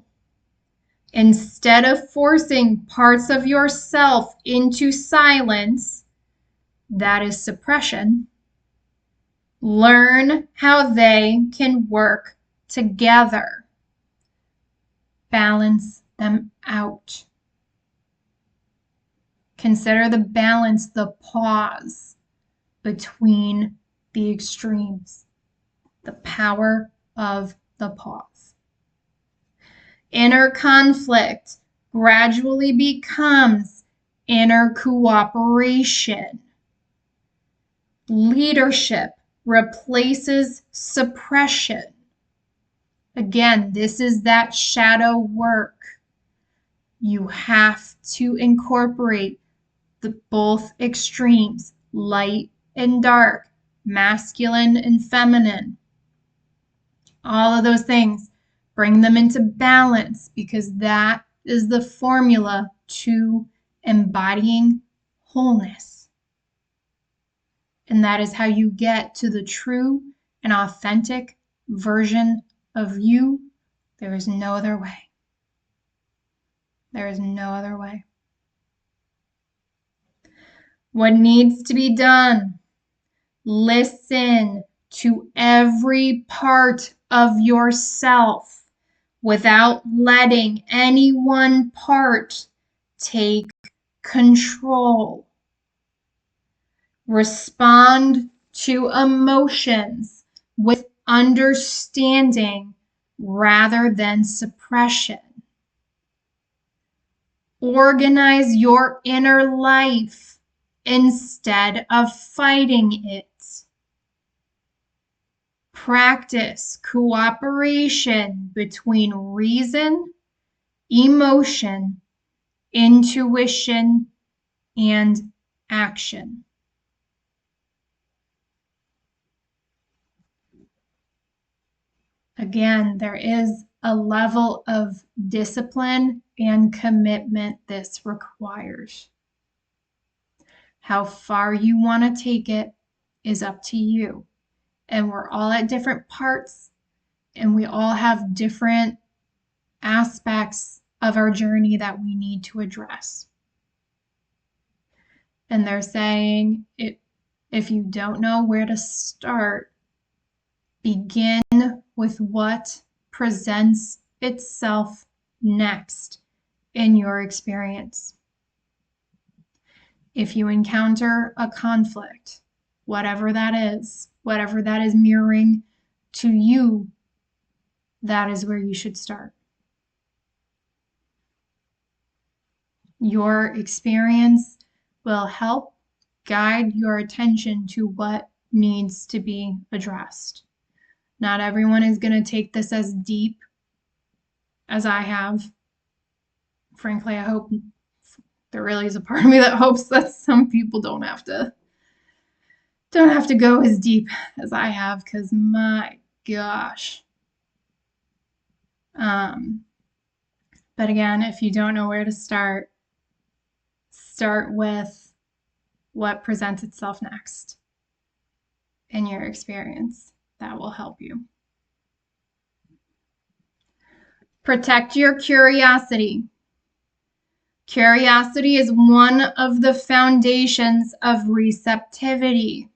Instead of forcing parts of yourself into silence, that is suppression, learn how they can work together. Balance them out. Consider the balance, the pause between the extremes, the power of the pause. Inner conflict gradually becomes inner cooperation. Leadership replaces suppression. Again, this is that shadow work. You have to incorporate both extremes, light and dark, masculine and feminine. All of those things. Bring them into balance, because that is the formula to embodying wholeness. And that is how you get to the true and authentic version of you. There is no other way. There is no other way. What needs to be done? Listen to every part of yourself without letting any one part take control. Respond to emotions with understanding rather than suppression. Organize your inner life instead of fighting it. Practice cooperation between reason, emotion, intuition, and action. Again, there is a level of discipline and commitment this requires. How far you want to take it is up to you. And we're all at different parts, and we all have different aspects of our journey that we need to address. And they're saying, if you don't know where to start, begin with what presents itself next in your experience. If you encounter a conflict, whatever that is mirroring to you, that is where you should start. Your experience will help guide your attention to what needs to be addressed. Not everyone is going to take this as deep as I have. Frankly, I hope there really is a part of me that hopes that some people don't have to go as deep as I have, because my gosh. But again, if you don't know where to start with what presents itself next in your experience. That will help you. Protect your curiosity. Curiosity is one of the foundations of receptivity.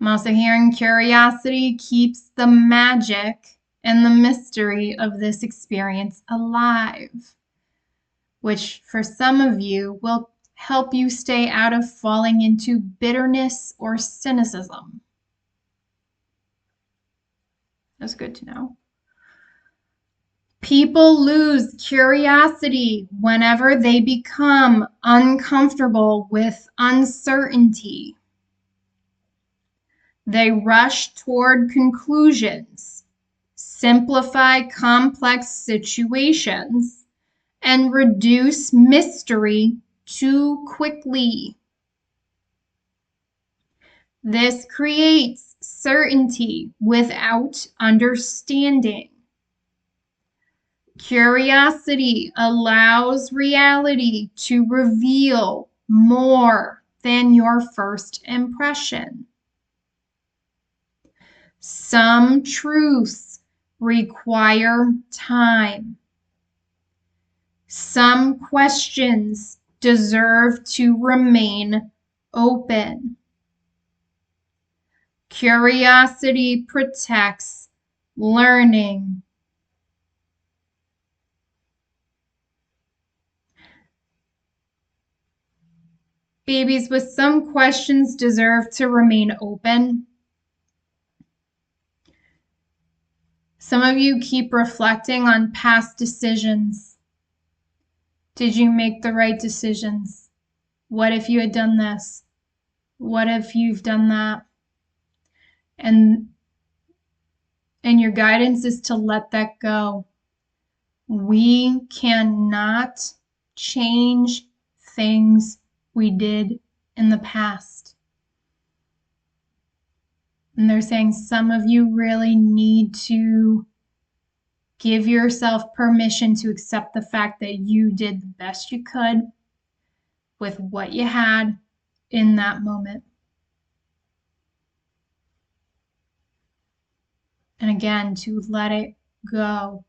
I'm also hearing curiosity keeps the magic and the mystery of this experience alive, which for some of you will help you stay out of falling into bitterness or cynicism. That's good to know. People lose curiosity whenever they become uncomfortable with uncertainty. They rush toward conclusions, simplify complex situations, and reduce mystery too quickly. This creates certainty without understanding. Curiosity allows reality to reveal more than your first impression. Some truths require time. Some questions deserve to remain open. Curiosity protects learning. Babies, with some questions deserve to remain open. Some of you keep reflecting on past decisions. Did you make the right decisions? What if you had done this? What if you've done that? And your guidance is to let that go. We cannot change things we did in the past. And they're saying some of you really need to Give yourself permission to accept the fact that you did the best you could with what you had in that moment. And again, to let it go.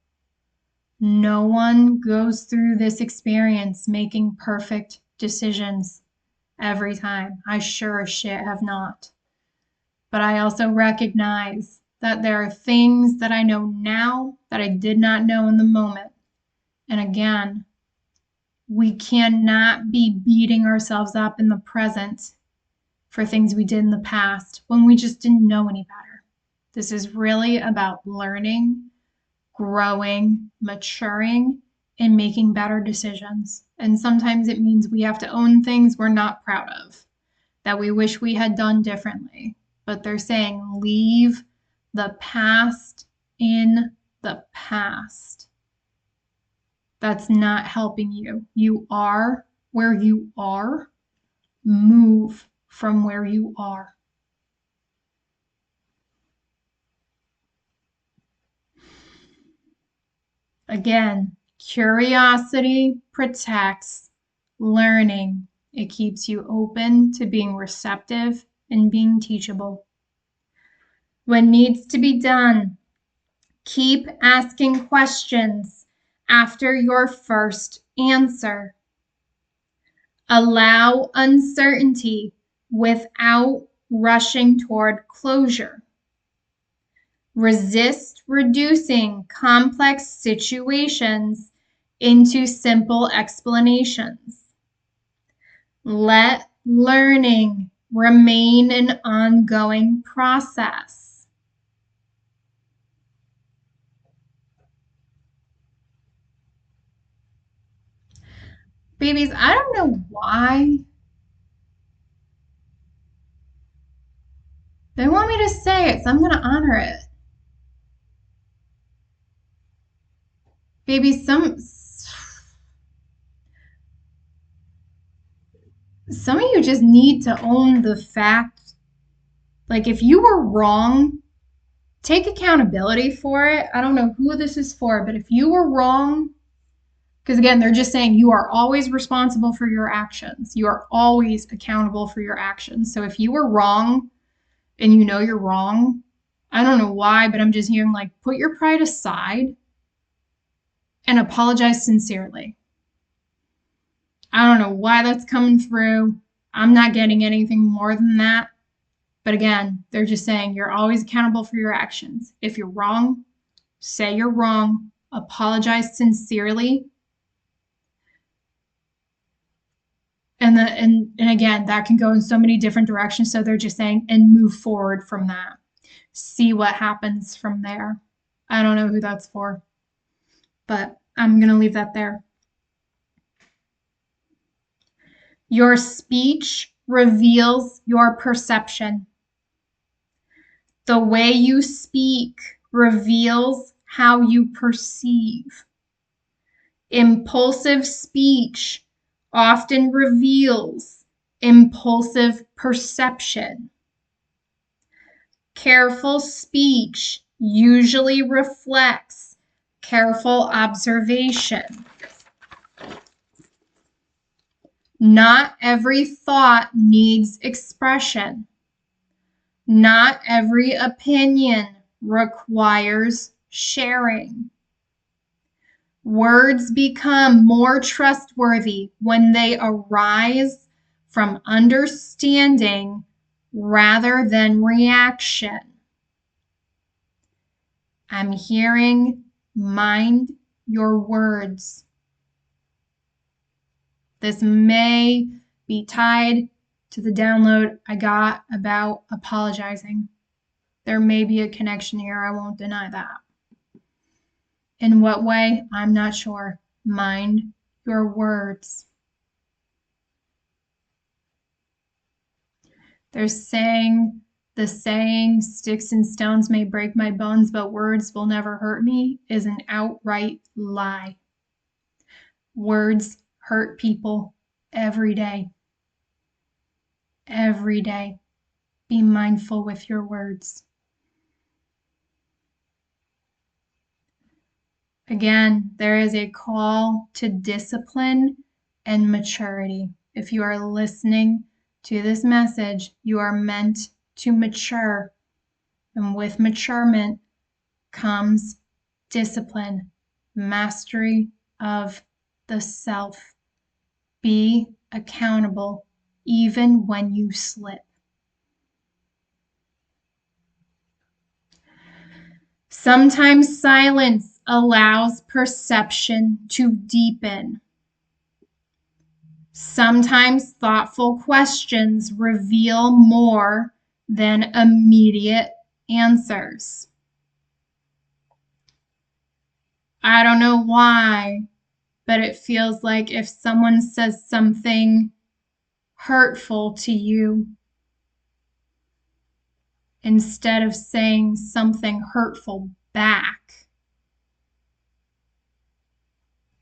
No one goes through this experience making perfect decisions every time. I sure as shit have not. But I also recognize that there are things that I know now that I did not know in the moment. And again, we cannot be beating ourselves up in the present for things we did in the past when we just didn't know any better. This is really about learning, growing, maturing, and making better decisions. And sometimes it means we have to own things we're not proud of, that we wish we had done differently. But they're saying leave the past in the past. That's not helping you. You are where you are. Move from where you are. Again, curiosity protects learning. It keeps you open to being receptive and being teachable. What needs to be done? Keep asking questions after your first answer. Allow uncertainty without rushing toward closure. Resist reducing complex situations into simple explanations. Let learning remain an ongoing process. Babies, I don't know why they want me to say it, so I'm going to honor it. Babies, some of you just need to own the fact, like if you were wrong, take accountability for it. I don't know who this is for, but if you were wrong, because again, they're just saying you are always responsible for your actions. You are always accountable for your actions. So if you were wrong and you know you're wrong, I don't know why, but I'm just hearing like put your pride aside and apologize sincerely. I don't know why that's coming through. I'm not getting anything more than that. But again, they're just saying you're always accountable for your actions. If you're wrong, say you're wrong, apologize sincerely. And again, that can go in so many different directions. So they're just saying, and move forward from that. See what happens from there. I don't know who that's for, but I'm going to leave that there. Your speech reveals your perception. The way you speak reveals how you perceive. Impulsive speech often reveals impulsive perception. Careful speech usually reflects careful observation. Not every thought needs expression. Not every opinion requires sharing. Words become more trustworthy when they arise from understanding rather than reaction. I'm hearing mind your words. This may be tied to the download I got about apologizing. There may be a connection here. I won't deny that. In what way? I'm not sure. Mind your words. They're saying the saying, sticks and stones may break my bones, but words will never hurt me, is an outright lie. Words hurt people every day. Every day. Be mindful with your words. Again, there is a call to discipline and maturity. If you are listening to this message, you are meant to mature. And with maturement comes discipline, mastery of the self. Be accountable even when you slip. Sometimes silence allows perception to deepen. Sometimes thoughtful questions reveal more than immediate answers. I don't know why, but it feels like if someone says something hurtful to you, instead of saying something hurtful back,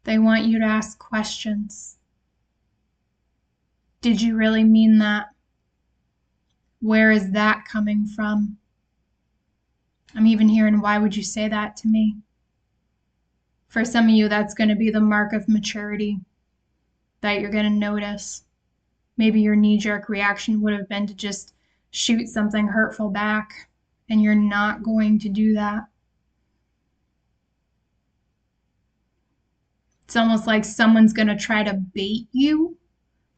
they want you to ask questions. Did you really mean that? Where is that coming from? I'm even hearing, why would you say that to me? For some of you, that's going to be the mark of maturity that you're going to notice. Maybe your knee-jerk reaction would have been to just shoot something hurtful back, and you're not going to do that. It's almost like someone's going to try to bait you,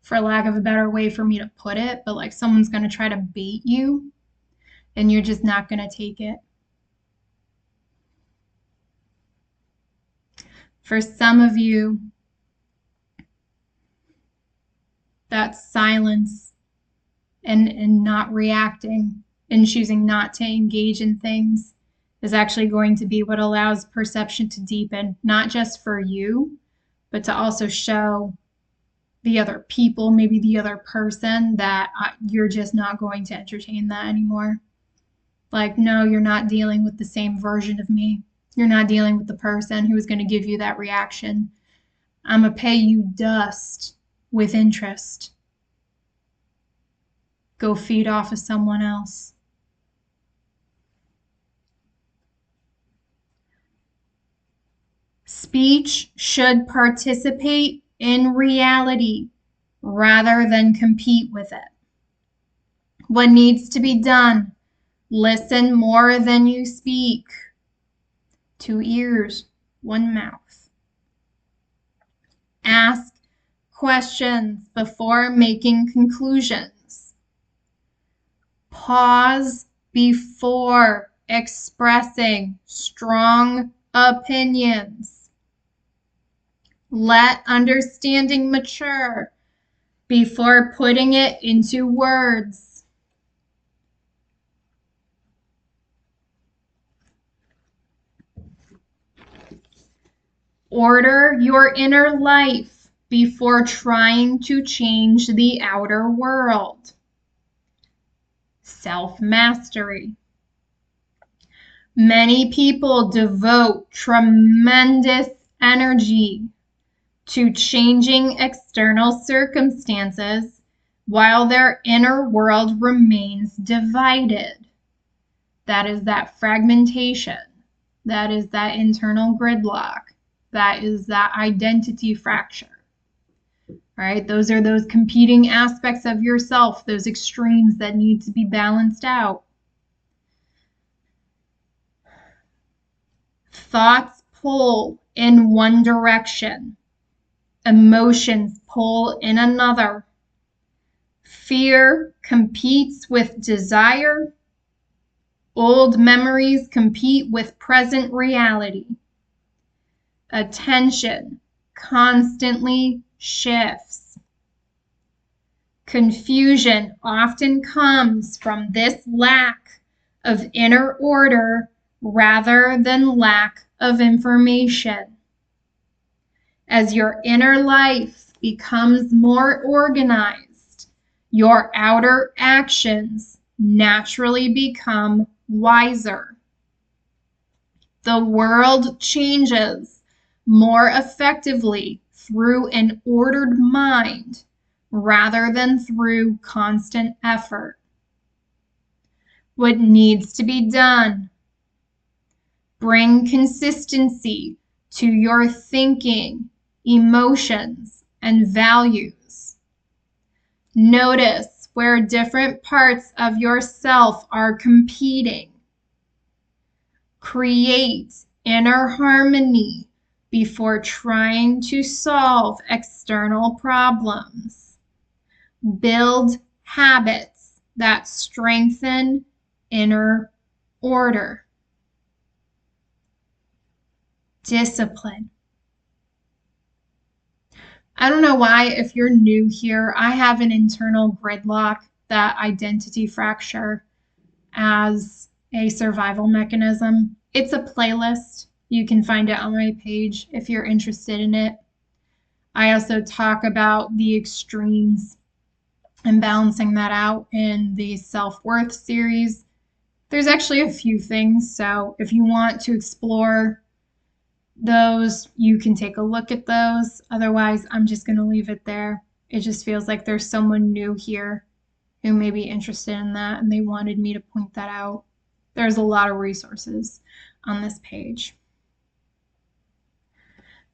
for lack of a better way for me to put it, but like someone's going to try to bait you, and you're just not going to take it. For some of you, that silence and not reacting and choosing not to engage in things is actually going to be what allows perception to deepen, not just for you, but to also show the other people, maybe the other person, that you're just not going to entertain that anymore. Like, no, you're not dealing with the same version of me. You're not dealing with the person who is going to give you that reaction. I'm going to pay you dust with interest. Go feed off of someone else. Speech should participate in reality rather than compete with it. What needs to be done? Listen more than you speak. 2 ears, 1 mouth. Ask questions before making conclusions. Pause before expressing strong opinions. Let understanding mature before putting it into words. Order your inner life before trying to change the outer world. Self-mastery. Many people devote tremendous energy to changing external circumstances while their inner world remains divided. That is that fragmentation. That is that internal gridlock. That is that identity fracture. All right, those are those competing aspects of yourself, those extremes that need to be balanced out. Thoughts pull in one direction. Emotions pull in another. Fear competes with desire. Old memories compete with present reality. Attention constantly shifts. Confusion often comes from this lack of inner order rather than lack of information. As your inner life becomes more organized, your outer actions naturally become wiser. The world changes more effectively through an ordered mind rather than through constant effort. What needs to be done? Bring consistency to your thinking, emotions, and values. Notice where different parts of yourself are competing. Create inner harmony before trying to solve external problems. Build habits that strengthen inner order. Discipline. I don't know why, if you're new here, I have an internal gridlock, that identity fracture, as a survival mechanism. It's a playlist. You can find it on my page if you're interested in it. I also talk about the extremes and balancing that out in the self-worth series. There's actually a few things, so if you want to explore those, you can take a look at those. Otherwise, I'm just going to leave it there. It just feels like there's someone new here who may be interested in that, and they wanted me to point that out. There's a lot of resources on this page.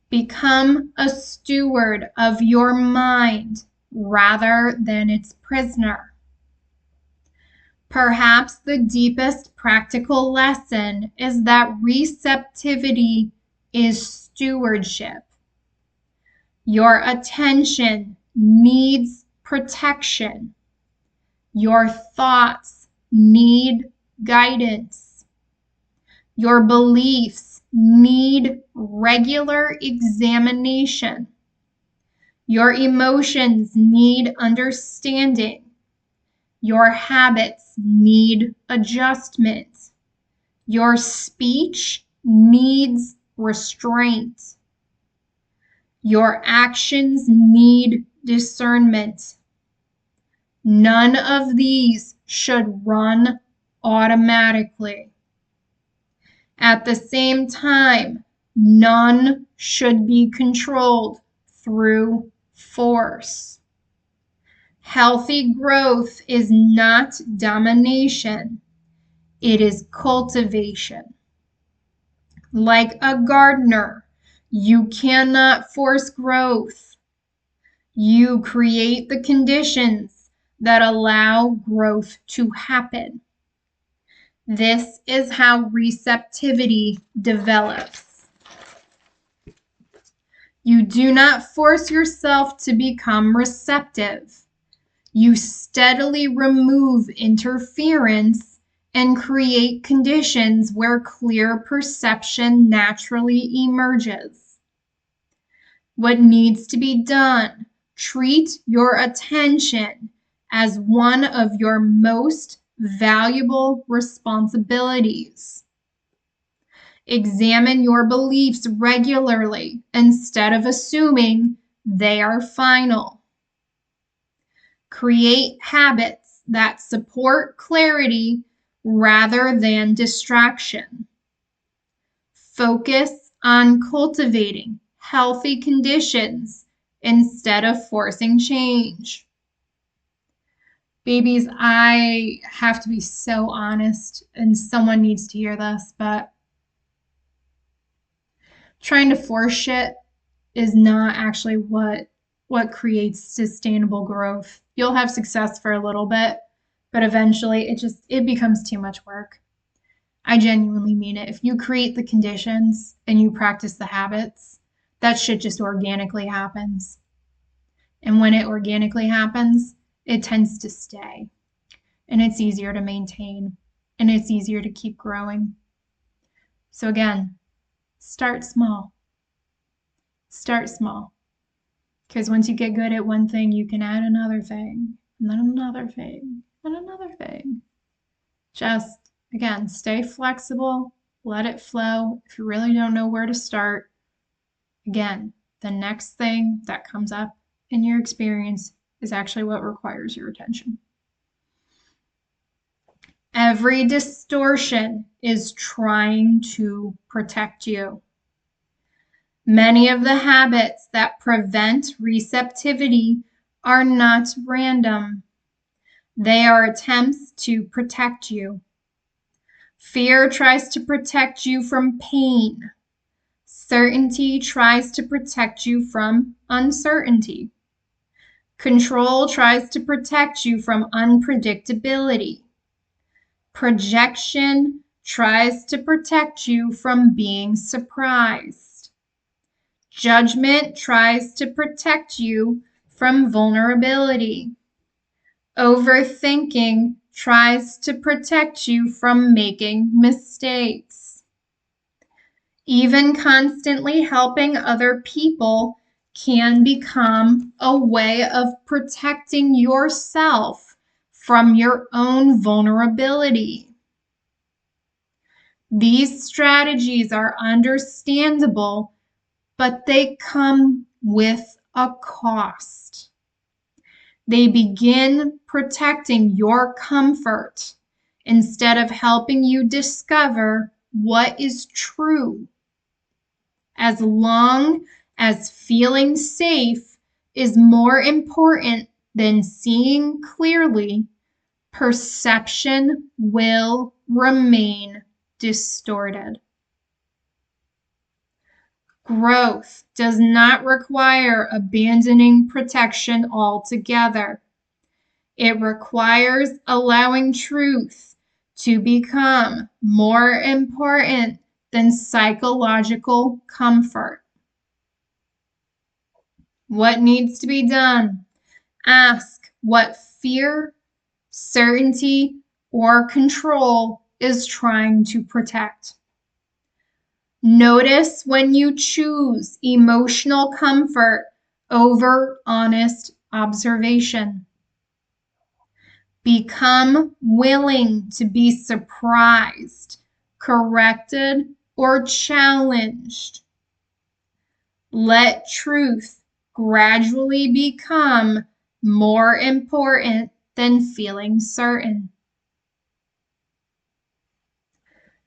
Become a steward of your mind rather than its prisoner. Perhaps the deepest practical lesson is that receptivity is stewardship. Your attention needs protection. Your thoughts need guidance. Your beliefs need regular examination. Your emotions need understanding. Your habits need adjustment. Your speech needs restraint. Your actions need discernment. None of these should run automatically. At the same time, none should be controlled through force. Healthy growth is not domination, it is cultivation. Like a gardener, you cannot force growth. You create the conditions that allow growth to happen. This is how receptivity develops. You do not force yourself to become receptive. You steadily remove interference and create conditions where clear perception naturally emerges. What needs to be done? Treat your attention as one of your most valuable responsibilities. Examine your beliefs regularly instead of assuming they are final. Create habits that support clarity rather than distraction. Focus on cultivating healthy conditions instead of forcing change. Babies, I have to be so honest, and someone needs to hear this, but trying to force shit is not actually what creates sustainable growth. You'll have success for a little bit, but eventually it becomes too much work. I genuinely mean it. If you create the conditions and you practice the habits, that shit just organically happens. And when it organically happens, it tends to stay. And it's easier to maintain. And it's easier to keep growing. So again, start small. Start small. Because once you get good at one thing, you can add another thing, and then another thing, and another thing. Just, again, stay flexible, let it flow. If you really don't know where to start, again, the next thing that comes up in your experience is actually what requires your attention. Every distortion is trying to protect you. Many of the habits that prevent receptivity are not random. They are attempts to protect you. Fear tries to protect you from pain. Certainty tries to protect you from uncertainty. Control tries to protect you from unpredictability. Projection tries to protect you from being surprised. Judgment tries to protect you from vulnerability. Overthinking tries to protect you from making mistakes. Even constantly helping other people can become a way of protecting yourself from your own vulnerability. These strategies are understandable, but they come with a cost. They begin protecting your comfort instead of helping you discover what is true. As long as feeling safe is more important than seeing clearly, perception will remain distorted. Growth does not require abandoning protection altogether. It requires allowing truth to become more important than psychological comfort. What needs to be done? Ask what fear, certainty, or control is trying to protect. Notice when you choose emotional comfort over honest observation. Become willing to be surprised, corrected, or challenged. Let truth gradually become more important than feeling certain.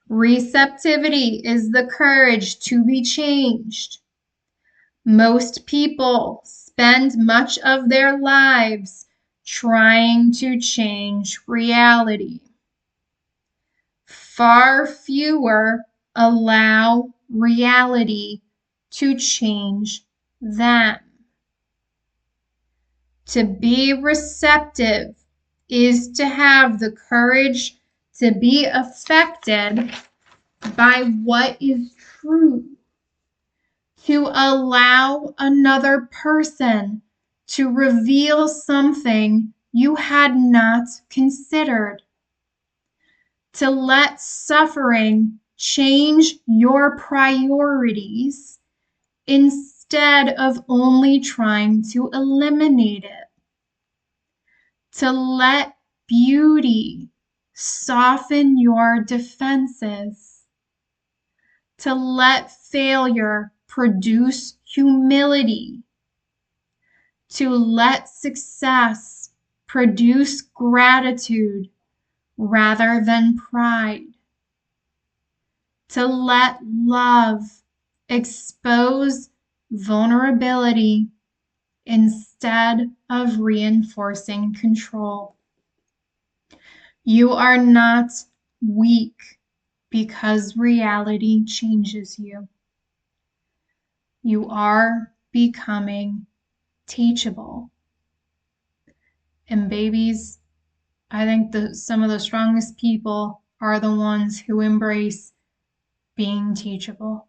Receptivity is the courage to be changed. Most people spend much of their lives trying to change reality. Far fewer allow reality to change them. To be receptive is to have the courage to be affected by what is true, to allow another person to reveal something you had not considered, to let suffering change your priorities instead of only trying to eliminate it, to let beauty soften your defenses, to let failure produce humility, to let success produce gratitude rather than pride, to let love expose vulnerability instead of reinforcing control. You are not weak because reality changes you. You are becoming teachable. And babies, I think some of the strongest people are the ones who embrace being teachable.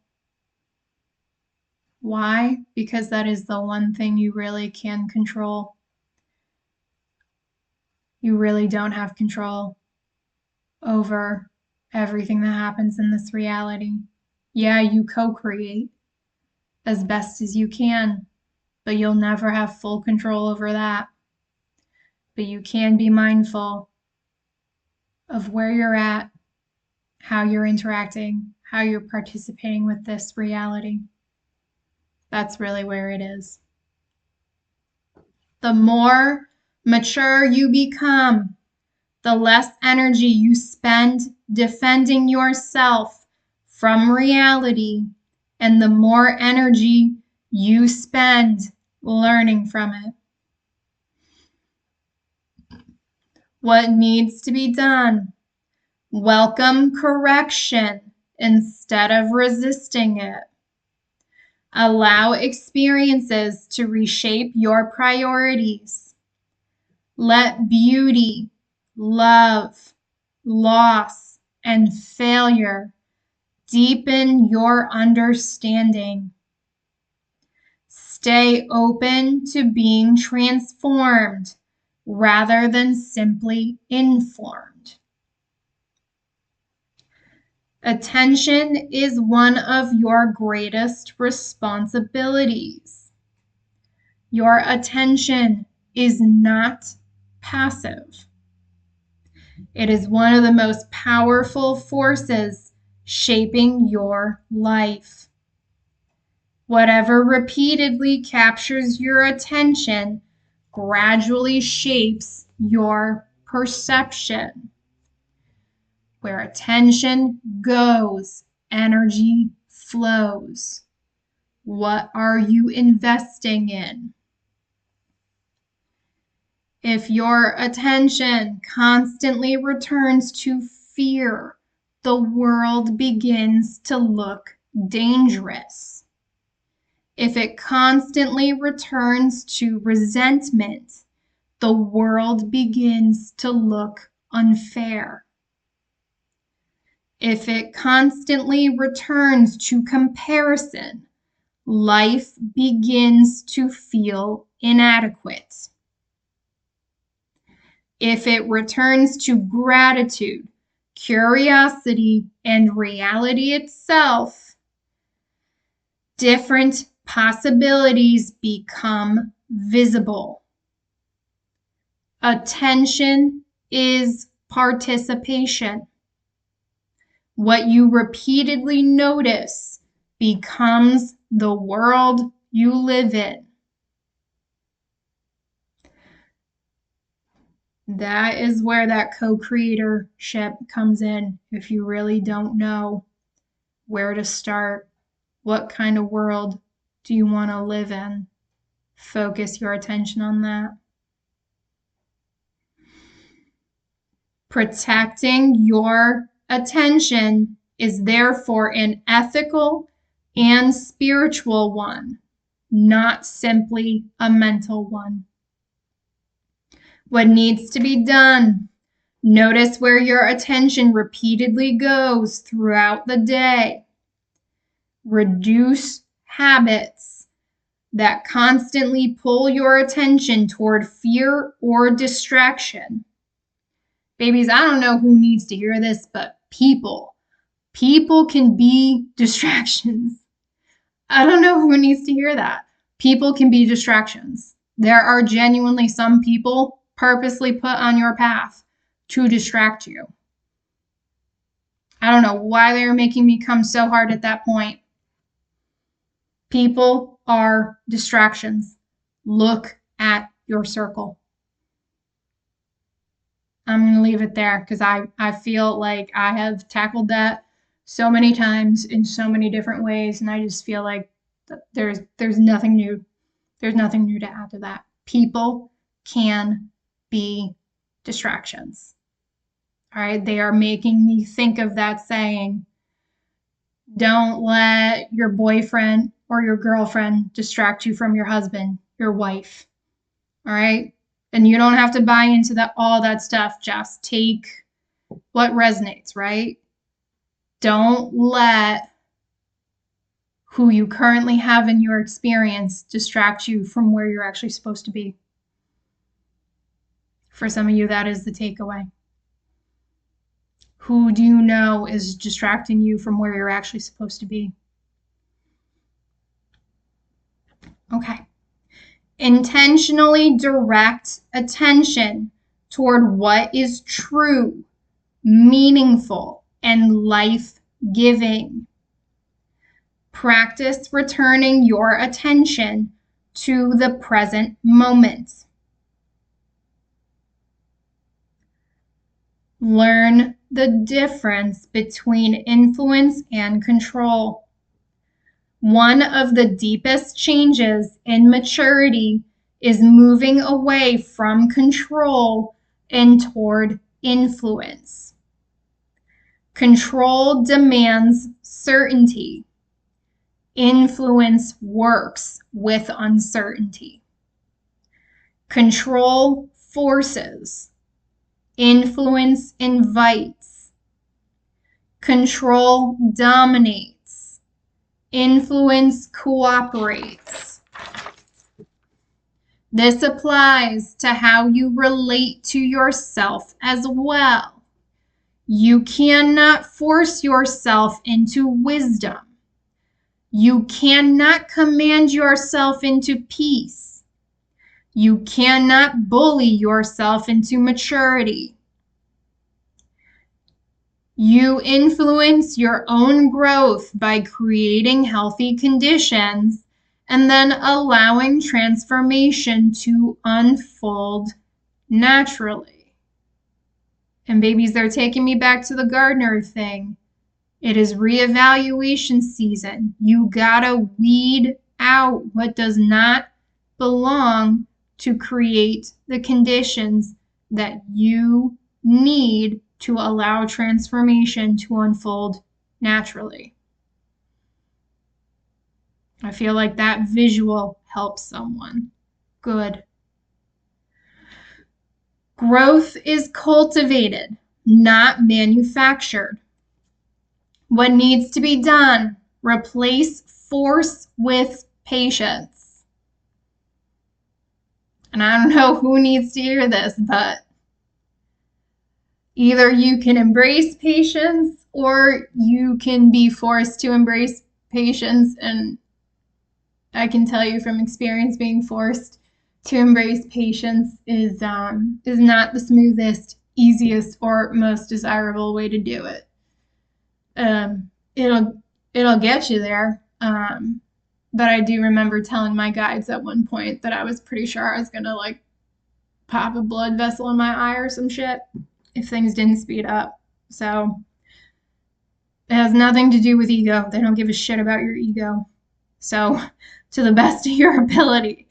Why? Because that is the one thing you really can control. You really don't have control over everything that happens in this reality. Yeah, you co-create as best as you can, but you'll never have full control over that. But you can be mindful of where you're at, how you're interacting, how you're participating with this reality. That's really where it is. The more mature you become, the less energy you spend defending yourself from reality, and the more energy you spend learning from it. What needs to be done? Welcome correction instead of resisting it. Allow experiences to reshape your priorities. Let beauty, love, loss, and failure deepen your understanding. Stay open to being transformed rather than simply informed. Attention is one of your greatest responsibilities. Your attention is not passive. It is one of the most powerful forces shaping your life. Whatever repeatedly captures your attention gradually shapes your perception. Where attention goes, energy flows. What are you investing in? If your attention constantly returns to fear, the world begins to look dangerous. If it constantly returns to resentment, the world begins to look unfair. If it constantly returns to comparison, life begins to feel inadequate. If it returns to gratitude, curiosity, and reality itself, different possibilities become visible. Attention is participation. What you repeatedly notice becomes the world you live in. That is where that co-creatorship comes in. If you really don't know where to start, what kind of world do you want to live in? Focus your attention on that. Protecting your attention is therefore an ethical and spiritual one, not simply a mental one. What needs to be done? Notice where your attention repeatedly goes throughout the day. Reduce habits that constantly pull your attention toward fear or distraction. Babies, I don't know who needs to hear this, but people can be distractions. I don't know who needs to hear that. People can be distractions. There are genuinely some people purposely put on your path to distract you. I don't know why they're making me come so hard at that point. People are distractions. Look at your circle. I'm going to leave it there because I feel like I have tackled that so many times in so many different ways, and I just feel like there's nothing new. There's nothing new to add to that. People can be distractions. All right, they are making me think of that saying, don't let your boyfriend or your girlfriend distract you from your husband, your wife. All right? And you don't have to buy into all that stuff. Just take what resonates, right? Don't let who you currently have in your experience distract you from where you're actually supposed to be. For some of you, that is the takeaway. Who do you know is distracting you from where you're actually supposed to be? Okay. Intentionally direct attention toward what is true, meaningful, and life-giving. Practice returning your attention to the present moment. Learn the difference between influence and control. One of the deepest changes in maturity is moving away from control and toward influence. Control demands certainty. Influence works with uncertainty. Control forces. Influence invites. Control dominates. Influence cooperates. This applies to how you relate to yourself as well. You cannot force yourself into wisdom. You cannot command yourself into peace. You cannot bully yourself into maturity. You influence your own growth by creating healthy conditions and then allowing transformation to unfold naturally. And babies, they're taking me back to the gardener thing. It is reevaluation season. You gotta weed out what does not belong to create the conditions that you need to allow transformation to unfold naturally. I feel like that visual helps someone. Good. Growth is cultivated, not manufactured. What needs to be done? Replace force with patience. And I don't know who needs to hear this, but either you can embrace patience or you can be forced to embrace patience. And I can tell you from experience, being forced to embrace patience is not the smoothest, easiest, or most desirable way to do it. It'll get you there. But I do remember telling my guides at one point that I was pretty sure I was gonna like pop a blood vessel in my eye or some shit if things didn't speed up. So it has nothing to do with ego. They don't give a shit about your ego. So to the best of your ability,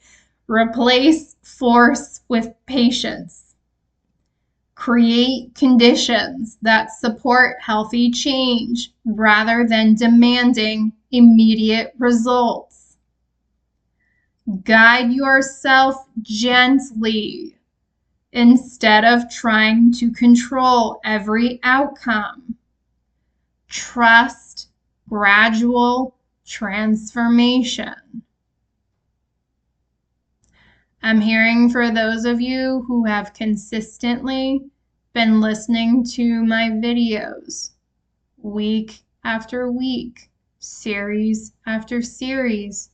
replace force with patience. Create conditions that support healthy change rather than demanding immediate results. Guide yourself gently instead of trying to control every outcome. Trust gradual transformation. I'm hearing for those of you who have consistently been listening to my videos week after week, series after series,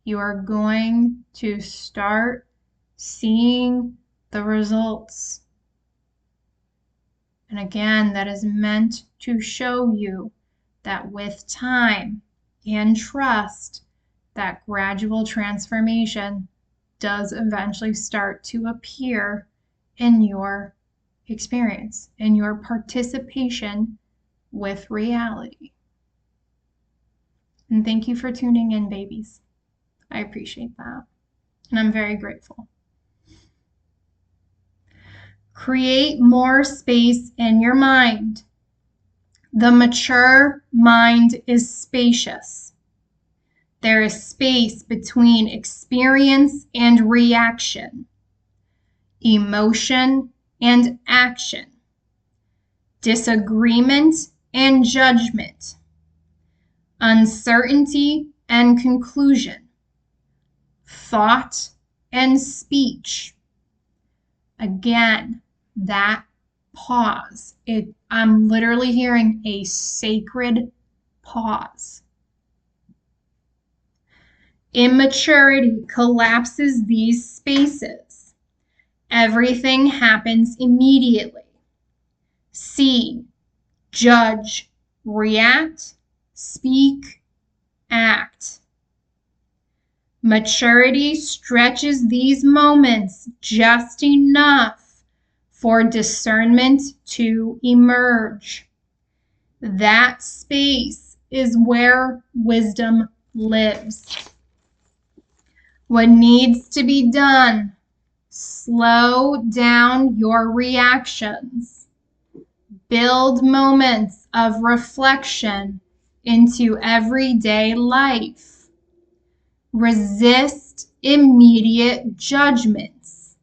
you are going to start seeing the results. And again, that is meant to show you that with time and trust, that gradual transformation does eventually start to appear in your experience, in your participation with reality. And thank you for tuning in, babies. I appreciate that. And I'm very grateful. Create more space in your mind. The mature mind is spacious. There is space between experience and reaction, emotion and action, disagreement and judgment, uncertainty and conclusion, thought and speech. Again, that pause. I'm literally hearing a sacred pause. Immaturity collapses these spaces. Everything happens immediately. See, judge, react, speak, act. Maturity stretches these moments just enough for discernment to emerge. That space is where wisdom lives. What needs to be done? Slow down your reactions. Build moments of reflection into everyday life. Resist immediate judgments.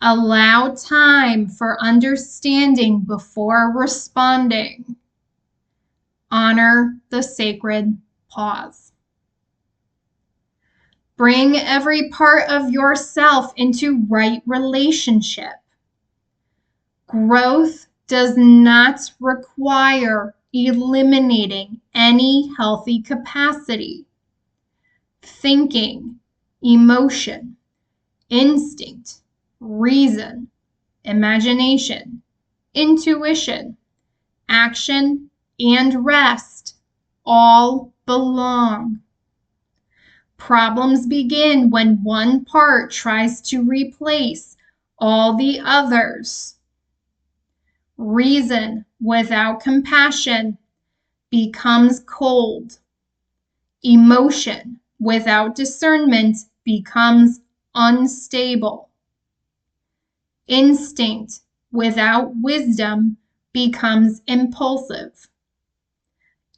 Allow time for understanding before responding. Honor the sacred pause. Bring every part of yourself into right relationship. Growth does not require eliminating any healthy capacity. Thinking, emotion, instinct, reason, imagination, intuition, action, and rest all belong. Problems begin when one part tries to replace all the others. Reason without compassion becomes cold. Emotion without discernment becomes unstable. Instinct without wisdom becomes impulsive.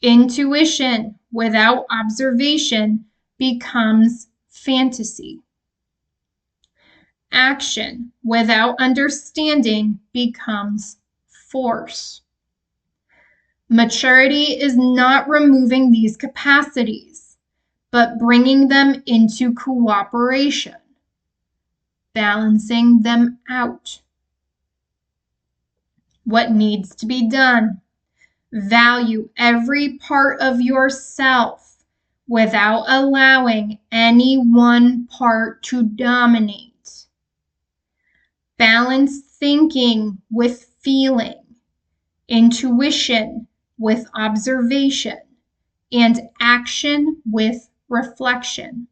Intuition without observation becomes fantasy. Action without understanding becomes force. Maturity is not removing these capacities, but bringing them into cooperation, balancing them out. What needs to be done? Value every part of yourself without allowing any one part to dominate. Balance thinking with feeling, intuition with observation, and action with reflection.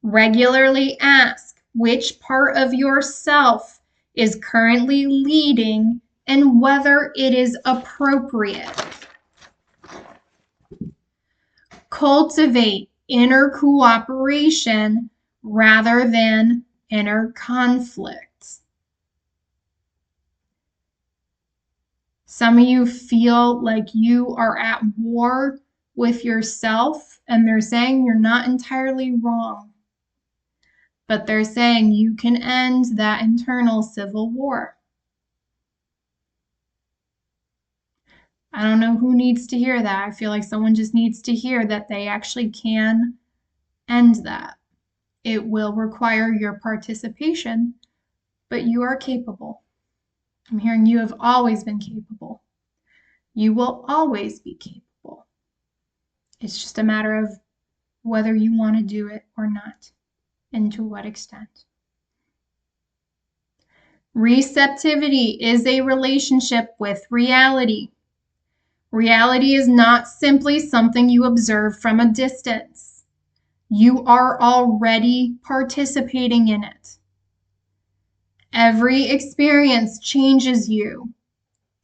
Regularly ask which part of yourself is currently leading and whether it is appropriate. Cultivate inner cooperation rather than inner conflict. Some of you feel like you are at war with yourself, and they're saying you're not entirely wrong, but they're saying you can end that internal civil war. I don't know who needs to hear that. I feel like someone just needs to hear that they actually can end that. It will require your participation, but you are capable. I'm hearing you have always been capable. You will always be capable. It's just a matter of whether you want to do it or not, and to what extent. Receptivity is a relationship with reality. Reality is not simply something you observe from a distance. You are already participating in it. Every experience changes you.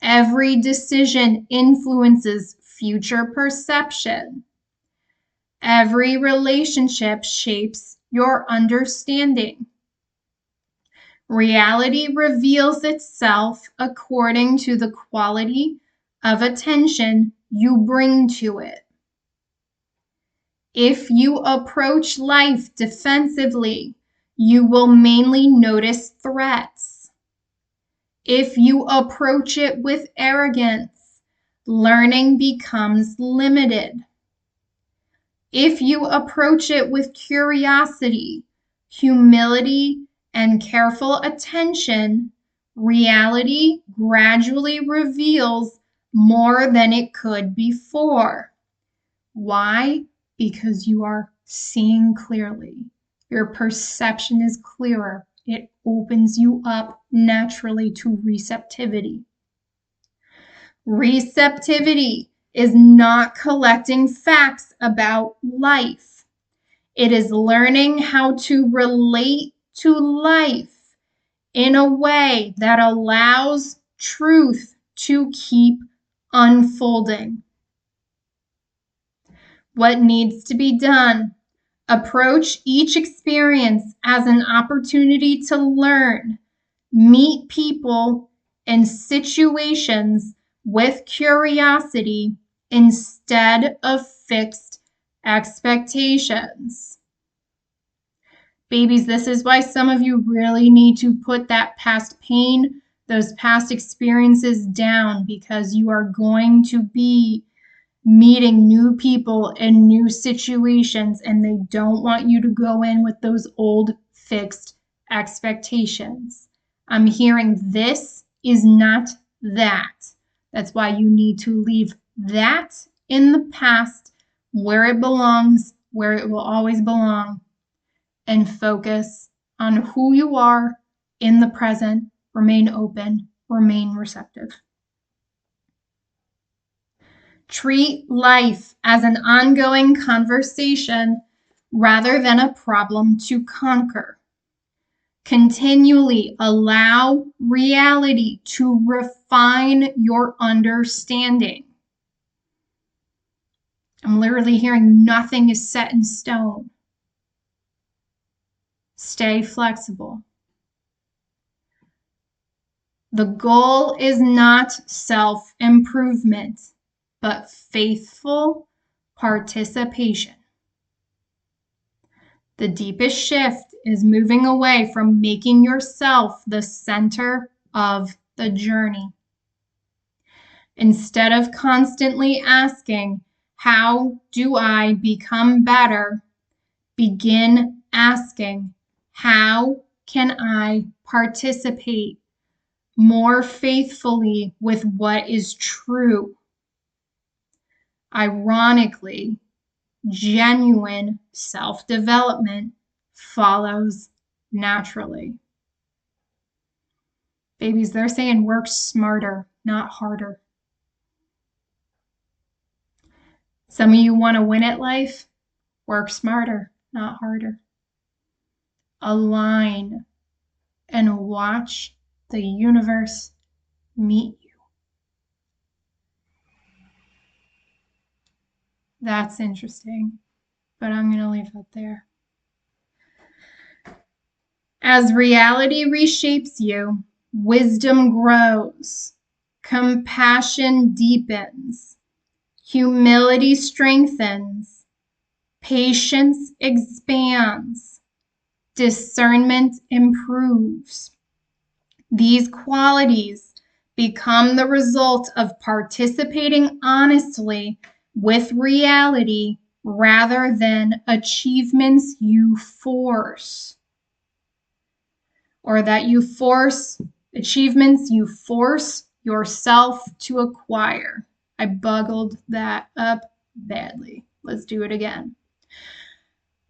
Every decision influences future perception. Every relationship shapes your understanding. Reality reveals itself according to the quality of attention you bring to it. If you approach life defensively, you will mainly notice threats. If you approach it with arrogance, learning becomes limited. If you approach it with curiosity, humility, and careful attention, reality gradually reveals more than it could before. Why? Because you are seeing clearly. Your perception is clearer. It opens you up naturally to receptivity. Receptivity is not collecting facts about life. It is learning how to relate to life in a way that allows truth to keep unfolding. What needs to be done? Approach each experience as an opportunity to learn, meet people and situations with curiosity instead of fixed expectations. Babies, this is why some of you really need to put that past pain, those past experiences down, because you are going to be meeting new people in new situations, and they don't want you to go in with those old fixed expectations. I'm hearing this is not that. That's why you need to leave that in the past where it belongs, where it will always belong, and focus on who you are in the present. Remain open, remain receptive. Treat life as an ongoing conversation rather than a problem to conquer. Continually allow reality to refine your understanding. I'm literally hearing nothing is set in stone. Stay flexible. The goal is not self-improvement, but faithful participation. The deepest shift is moving away from making yourself the center of the journey. Instead of constantly asking, how do I become better? Begin asking, how can I participate more faithfully with what is true? Ironically, genuine self-development follows naturally. Babies, they're saying work smarter, not harder. Some of you want to win at life? Work smarter, not harder. Align and watch the universe meet you. That's interesting, but I'm going to leave that there. As reality reshapes you, wisdom grows, compassion deepens, humility strengthens, patience expands, discernment improves. These qualities become the result of participating honestly with reality rather than achievements you force. Or that you force achievements you force yourself to acquire. I buggled that up badly. Let's do it again.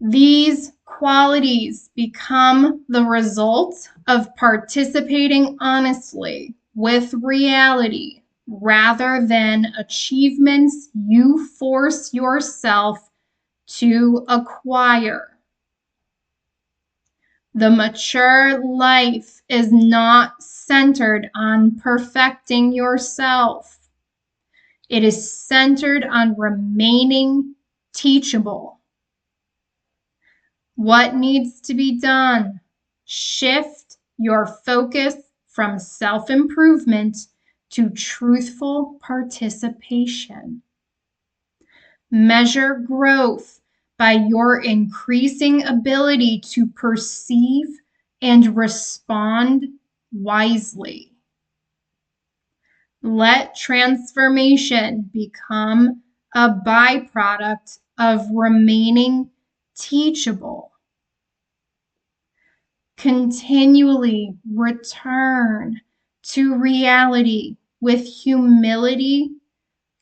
These qualities become the result of participating honestly with reality rather than achievements you force yourself to acquire. The mature life is not centered on perfecting yourself. It is centered on remaining teachable. What needs to be done? Shift your focus from self-improvement to truthful participation. Measure growth by your increasing ability to perceive and respond wisely. Let transformation become a byproduct of remaining teachable. Continually return to reality with humility,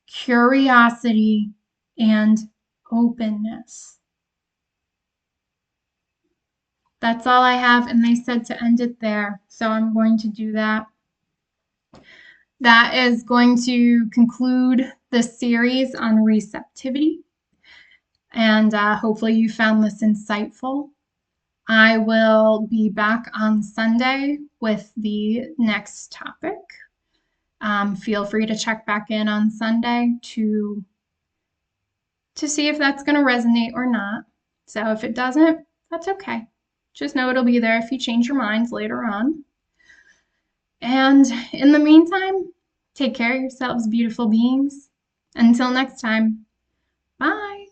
curiosity, and openness. That's all I have, and they said to end it there, so I'm going to do that. That is going to conclude the series on receptivity, and hopefully you found this insightful. I will be back on Sunday with the next topic. Feel free to check back in on Sunday to see if that's going to resonate or not. So if it doesn't, that's okay. Just know it'll be there if you change your minds later on. And in the meantime, take care of yourselves, beautiful beings. Until next time, bye.